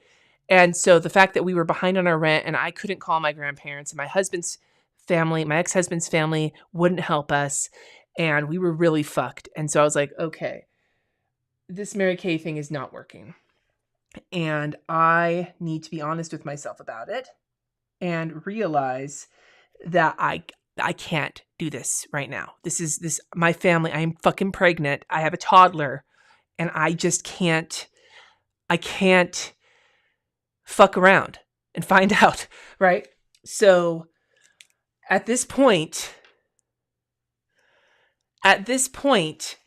And so the fact that we were behind on our rent and I couldn't call my grandparents and my husband's family, my ex-husband's family wouldn't help us. And we were really fucked. And so I was like, okay, this Mary Kay thing is not working. And I need to be honest with myself about it and realize that I can't do this right now. This my family, I am fucking pregnant. I have a toddler and I just can't fuck around and find out, right? So at this point,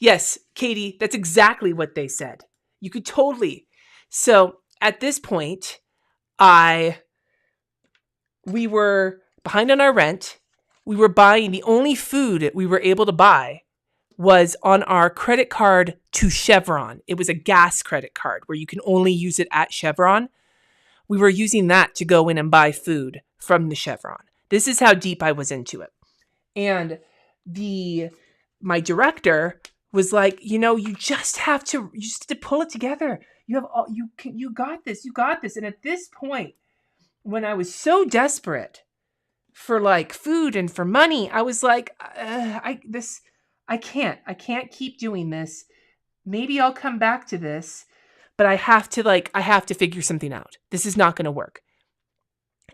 yes, Katie, that's exactly what they said. You could totally. So at this point, we were behind on our rent. We were buying, the only food we were able to buy was on our credit card to Chevron. It was a gas credit card where you can only use it at Chevron. We were using that to go in and buy food from the Chevron. This is how deep I was into it. And my director was like, you just have to pull it together. You got this. And at this point, when I was so desperate for like food and for money, I was like, I can't keep doing this. Maybe I'll come back to this, but I have to figure something out. This is not going to work.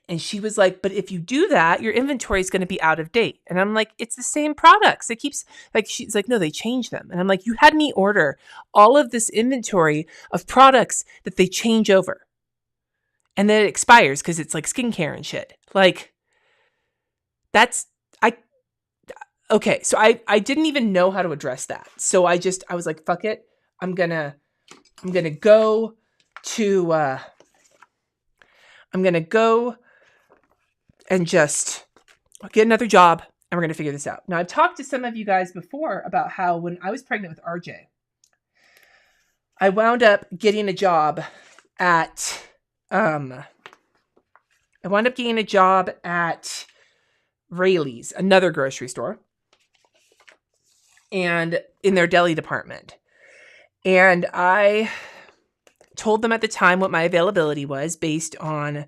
And she was like, but if you do that, your inventory is going to be out of date. And I'm like, it's the same products. It keeps she's like, no, they change them. And I'm like, you had me order all of this inventory of products that they change over. And then it expires because it's like skincare and shit. Like, okay. So I didn't even know how to address that. So I was like, fuck it. I'm going to go and just get another job And we're going to figure this out. Now, I've talked to some of you guys before about how when I was pregnant with RJ, I wound up getting a job at Rayleigh's, another grocery store, and in their deli department. And I told them at the time what my availability was based on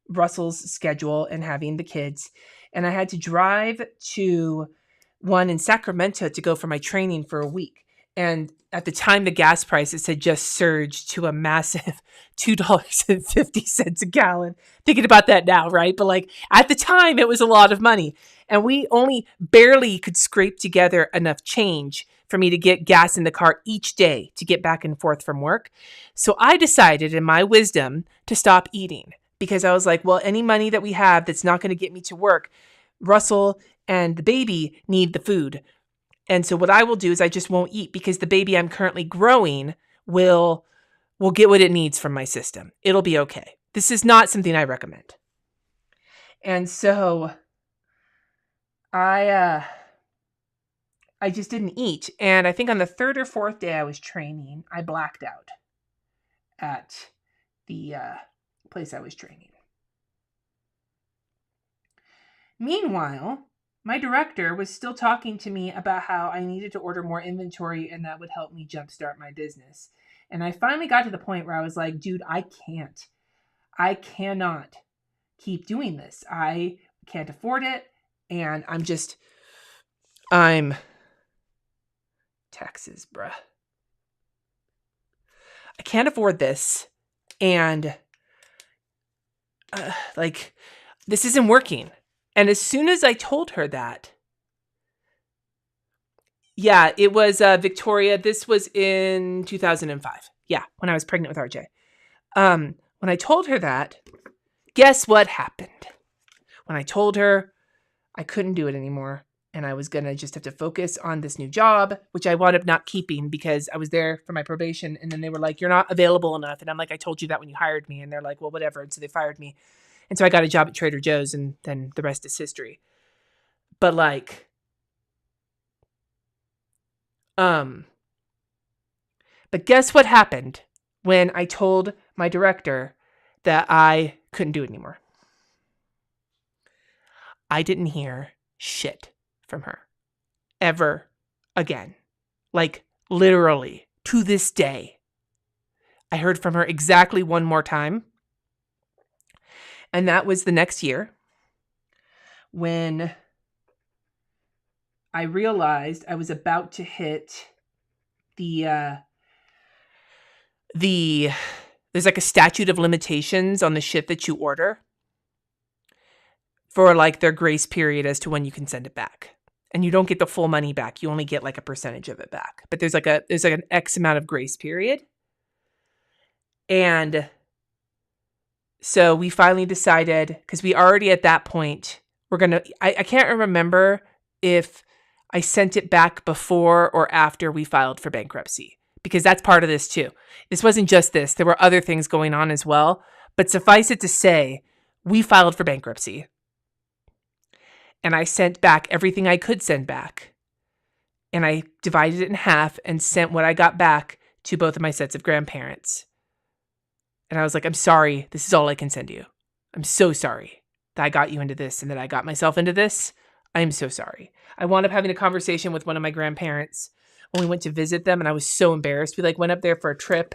Russell's schedule and having the kids. And I had to drive to one in Sacramento to go for my training for a week. And at the time, the gas prices had just surged to a massive $2.50 a gallon. Thinking about that now, right? But like at the time, it was a lot of money. And we only barely could scrape together enough change for me to get gas in the car each day to get back and forth from work. So I decided in my wisdom to stop eating because I was like, well, any money that we have that's not going to get me to work, Russell and the baby need the food. And so what I will do is I just won't eat because the baby I'm currently growing will get what it needs from my system. It'll be okay. This is not something I recommend. And so I just didn't eat. And I think on the third or fourth day I was training, I blacked out at the place I was training. Meanwhile, my director was still talking to me about how I needed to order more inventory and that would help me jumpstart my business. And I finally got to the point where I was like, dude, I cannot keep doing this. I can't afford it. And I'm taxes, bruh. I can't afford this. And this isn't working. And as soon as I told her that, yeah, it was Victoria. This was in 2005. Yeah, when I was pregnant with RJ. When I told her that, guess what happened? When I told her I couldn't do it anymore and I was going to just have to focus on this new job, which I wound up not keeping because I was there for my probation. And then they were like, you're not available enough. And I'm like, I told you that when you hired me. And they're like, well, whatever. And so they fired me. And so I got a job at Trader Joe's and then the rest is history. But but guess what happened when I told my director that I couldn't do it anymore? I didn't hear shit from her ever again. Like literally to this day. I heard from her exactly one more time. And that was the next year when I realized I was about to hit there's like a statute of limitations on the shit that you order for like their grace period as to when you can send it back. And you don't get the full money back. You only get like a percentage of it back. But there's like an X amount of grace period. And so we finally decided, because we already at that point, I can't remember if I sent it back before or after we filed for bankruptcy, because that's part of this too. This wasn't just this. There were other things going on as well. But suffice it to say, we filed for bankruptcy. And I sent back everything I could send back. And I divided it in half and sent what I got back to both of my sets of grandparents. And I was like, I'm sorry, this is all I can send you. I'm so sorry that I got you into this and that I got myself into this. I am so sorry. I wound up having a conversation with one of my grandparents when we went to visit them, and I was so embarrassed. We went up there for a trip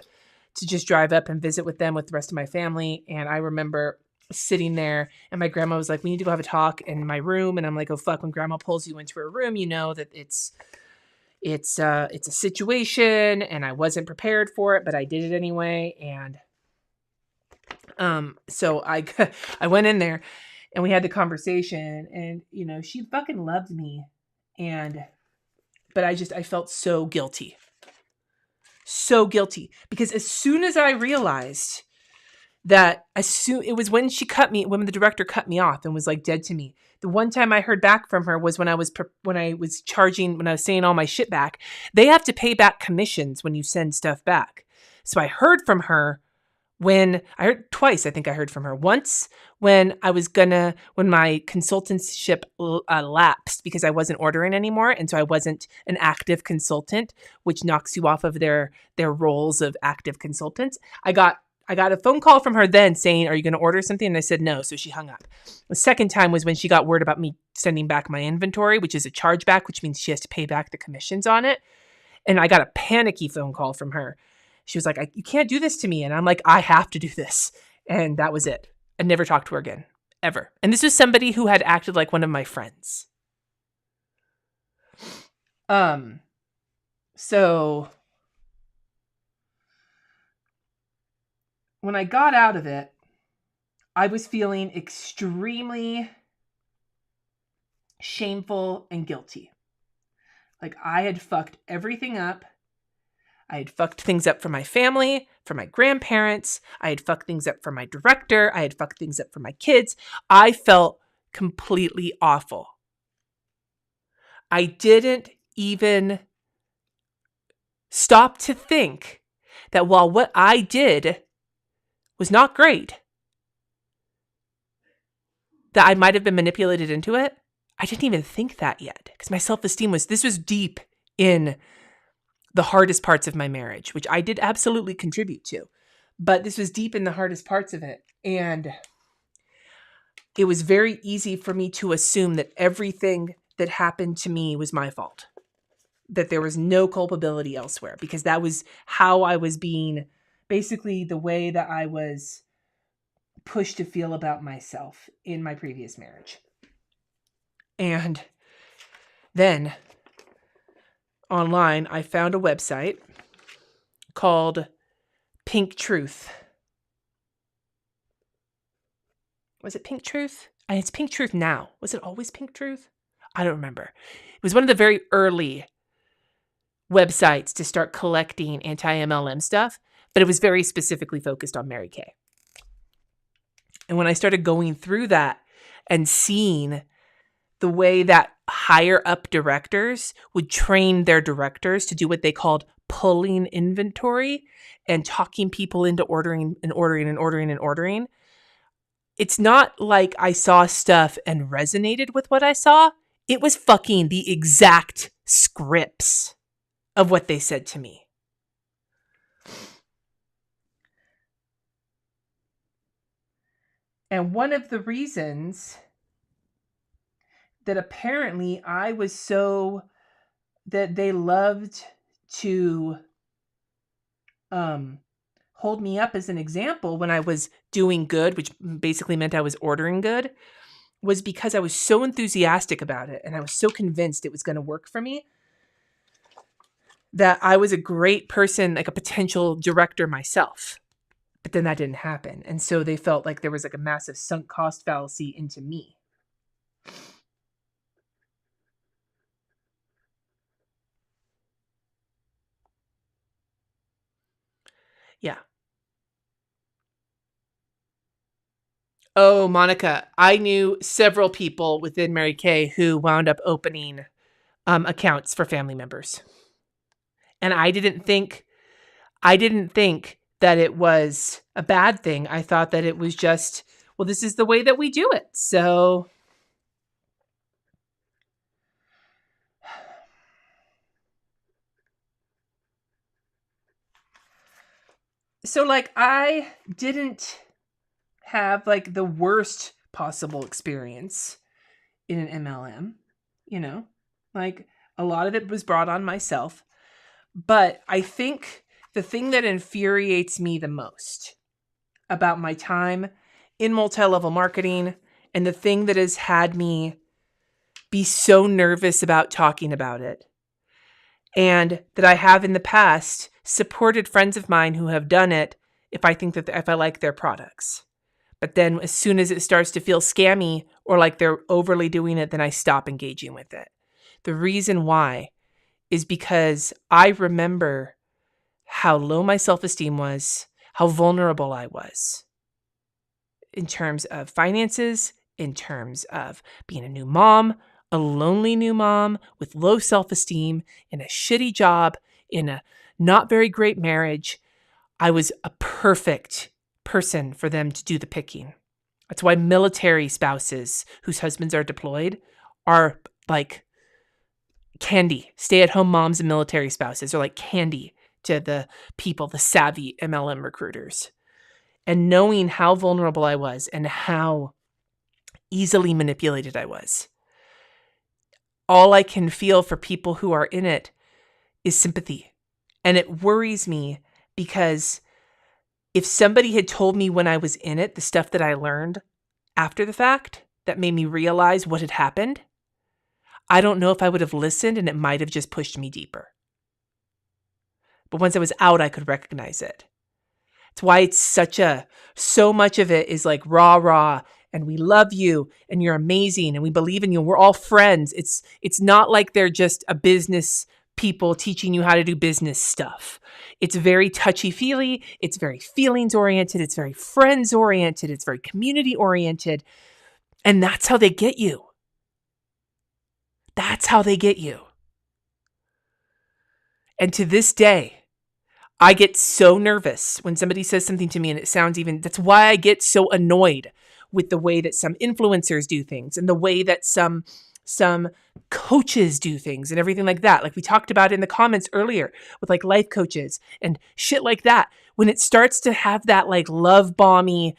to just drive up and visit with them with the rest of my family. And I remember sitting there and my grandma was like, we need to go have a talk in my room. And I'm like, oh fuck, when grandma pulls you into her room, you know that it's a situation, and I wasn't prepared for it, but I did it anyway. And so I went in there and we had the conversation, and, you know, she fucking loved me. But I felt so guilty. So guilty. Because as soon as I realized that it was when when the director cut me off and was like dead to me. The one time I heard back from her was when I was saying all my shit back. They have to pay back commissions when you send stuff back. So I heard from her when I heard twice, I think I heard from her. Once when my consultantship lapsed because I wasn't ordering anymore. And so I wasn't an active consultant, which knocks you off of their roles of active consultants. I got a phone call from her then saying, "Are you going to order something?" And I said no. So she hung up. The second time was when she got word about me sending back my inventory, which is a chargeback, which means she has to pay back the commissions on it. And I got a panicky phone call from her. She was like, "You can't do this to me." And I'm like, "I have to do this." And that was it. I never talked to her again, ever. And this was somebody who had acted like one of my friends. So when I got out of it, I was feeling extremely shameful and guilty. Like I had fucked everything up. I had fucked things up for my family, for my grandparents. I had fucked things up for my director. I had fucked things up for my kids. I felt completely awful. I didn't even stop to think that while what I did was not great, that I might have been manipulated into it. I didn't even think that yet because my self-esteem was deep in the hardest parts of my marriage, which I did absolutely contribute to, but this was deep in the hardest parts of it. And it was very easy for me to assume that everything that happened to me was my fault, that there was no culpability elsewhere, because that was how I was being, basically the way that I was pushed to feel about myself in my previous marriage. And then online, I found a website called Pink Truth. Was it Pink Truth? It's Pink Truth now. Was it always Pink Truth? I don't remember. It was one of the very early websites to start collecting anti-MLM stuff, but it was very specifically focused on Mary Kay. And when I started going through that and seeing the way that higher up directors would train their directors to do what they called pulling inventory and talking people into ordering, it's not like I saw stuff and resonated with what I saw. It was fucking the exact scripts of what they said to me. And one of the reasons that apparently I was so that they loved to hold me up as an example when I was doing good, which basically meant I was ordering good, was because I was so enthusiastic about it and I was so convinced it was going to work for me that I was a great person, like a potential director myself. But then that didn't happen. And so they felt like there was like a massive sunk cost fallacy into me. Yeah. Oh, Monica, I knew several people within Mary Kay who wound up opening accounts for family members. And I didn't think that it was a bad thing. I thought that it was just, well, this is the way that we do it. So like I didn't have like the worst possible experience in an MLM, like a lot of it was brought on myself. But I think the thing that infuriates me the most about my time in multi-level marketing, and the thing that has had me be so nervous about talking about it, and that I have in the past supported friends of mine who have done it if I like their products. But then as soon as it starts to feel scammy or like they're overly doing it, then I stop engaging with it. The reason why is because I remember how low my self-esteem was, how vulnerable I was in terms of finances, in terms of being a new mom, a lonely new mom with low self-esteem, in a shitty job, in a not very great marriage. I was a perfect person for them to do the picking. That's why military spouses whose husbands are deployed are like candy. Stay-at-home moms and military spouses are like candy to the people, the savvy MLM recruiters. And knowing how vulnerable I was and how easily manipulated I was, all I can feel for people who are in it is sympathy. And it worries me because if somebody had told me when I was in it, the stuff that I learned after the fact that made me realize what had happened, I don't know if I would have listened, and it might have just pushed me deeper. But once I was out, I could recognize it. It's why it's so much of it is like rah, and we love you, and you're amazing, and we believe in you, and we're all friends. It's not like they're just a business people teaching you how to do business stuff. It's very touchy-feely. It's very feelings-oriented. It's very friends-oriented. It's very community-oriented. And that's how they get you. That's how they get you. And to this day, I get so nervous when somebody says something to me and it sounds that's why I get so annoyed with the way that some influencers do things and the way that some coaches do things and everything like that. Like we talked about in the comments earlier with like life coaches and shit like that. When it starts to have that like love bomby,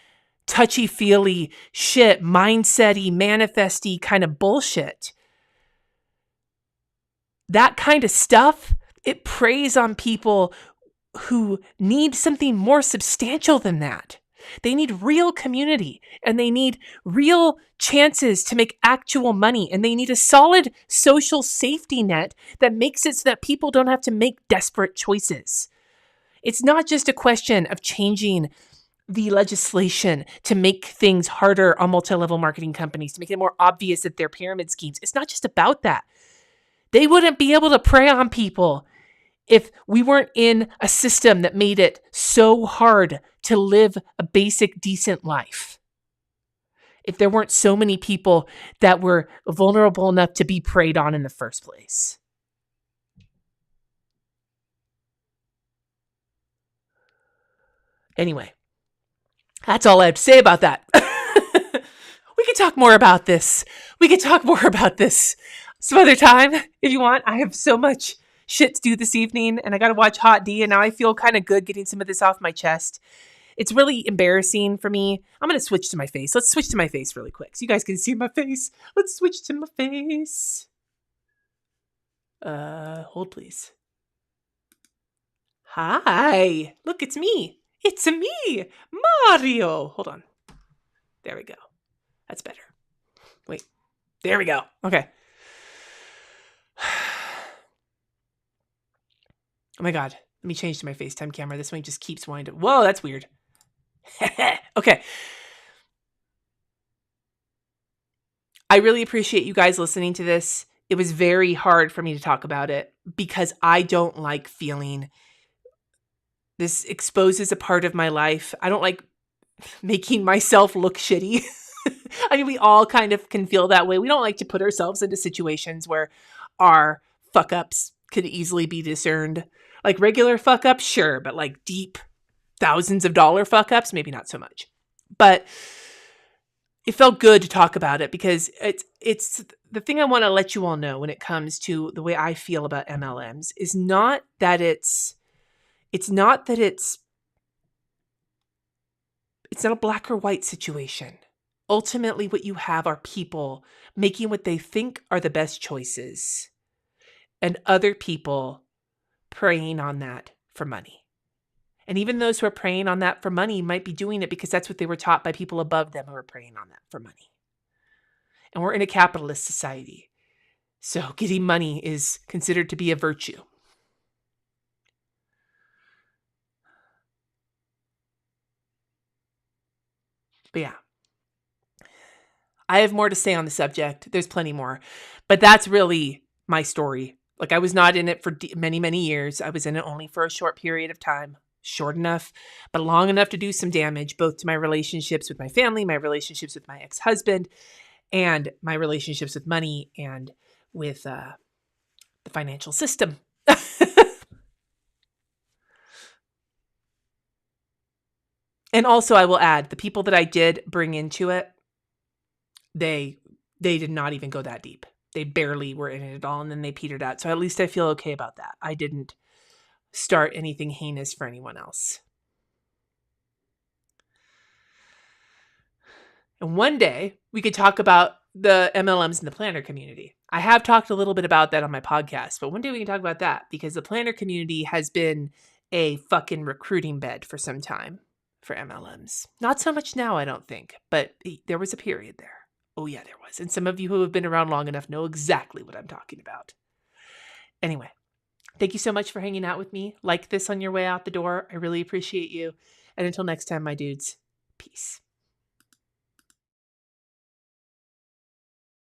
touchy-feely shit, mindset-y, manifesty kind of bullshit, that kind of stuff, it preys on people who need something more substantial than that. They need real community, and they need real chances to make actual money, and they need a solid social safety net that makes it so that people don't have to make desperate choices. It's not just a question of changing the legislation to make things harder on multi-level marketing companies, to make it more obvious that they're pyramid schemes. It's not just about that. They wouldn't be able to prey on people if we weren't in a system that made it so hard to live a basic, decent life. If there weren't so many people that were vulnerable enough to be preyed on in the first place. Anyway, that's all I have to say about that. We could talk more about this. Some other time, if you want. I have so much shit to do this evening, and I got to watch Hot D, and now I feel kind of good getting some of this off my chest. It's really embarrassing for me. I'm going to switch to my face. Let's switch to my face really quick so you guys can see my face. Let's switch to my face. Hold please. Hi. Look, it's me. It's me, Mario. Hold on. There we go. That's better. Wait. There we go. Okay. Oh my God. Let me change to my FaceTime camera. This one just keeps winding. Whoa, that's weird. Okay. I really appreciate you guys listening to this. It was very hard for me to talk about it because I don't like feeling this exposes a part of my life. I don't like making myself look shitty. I mean, we all kind of can feel that way. We don't like to put ourselves into situations where our fuck ups could easily be discerned. Like regular fuck ups, sure, but like deep thousands of dollar fuck ups, maybe not so much. But it felt good to talk about it because it's the thing I want to let you all know when it comes to the way I feel about MLMs is not that it's not a black or white situation. Ultimately, what you have are people making what they think are the best choices and other people preying on that for money. And even those who are preying on that for money might be doing it because that's what they were taught by people above them who are preying on that for money. And we're in a capitalist society. So getting money is considered to be a virtue. But yeah. I have more to say on the subject. There's plenty more. But that's really my story. Like I was not in it for many, many years. I was in it only for a short period of time. Short enough, but long enough to do some damage, both to my relationships with my family, my relationships with my ex-husband, and my relationships with money and with the financial system. And also I will add, the people that I did bring into it, they did not even go that deep. They barely were in it at all, and then they petered out. So at least I feel okay about that. I didn't start anything heinous for anyone else. And one day we could talk about the MLMs in the planner community. I have talked a little bit about that on my podcast, but one day we can talk about that because the planner community has been a fucking recruiting bed for some time for MLMs. Not so much now, I don't think, but there was a period there. Oh yeah, there was. And some of you who have been around long enough know exactly what I'm talking about. Anyway, thank you so much for hanging out with me. Like this on your way out the door. I really appreciate you. And until next time, my dudes, peace.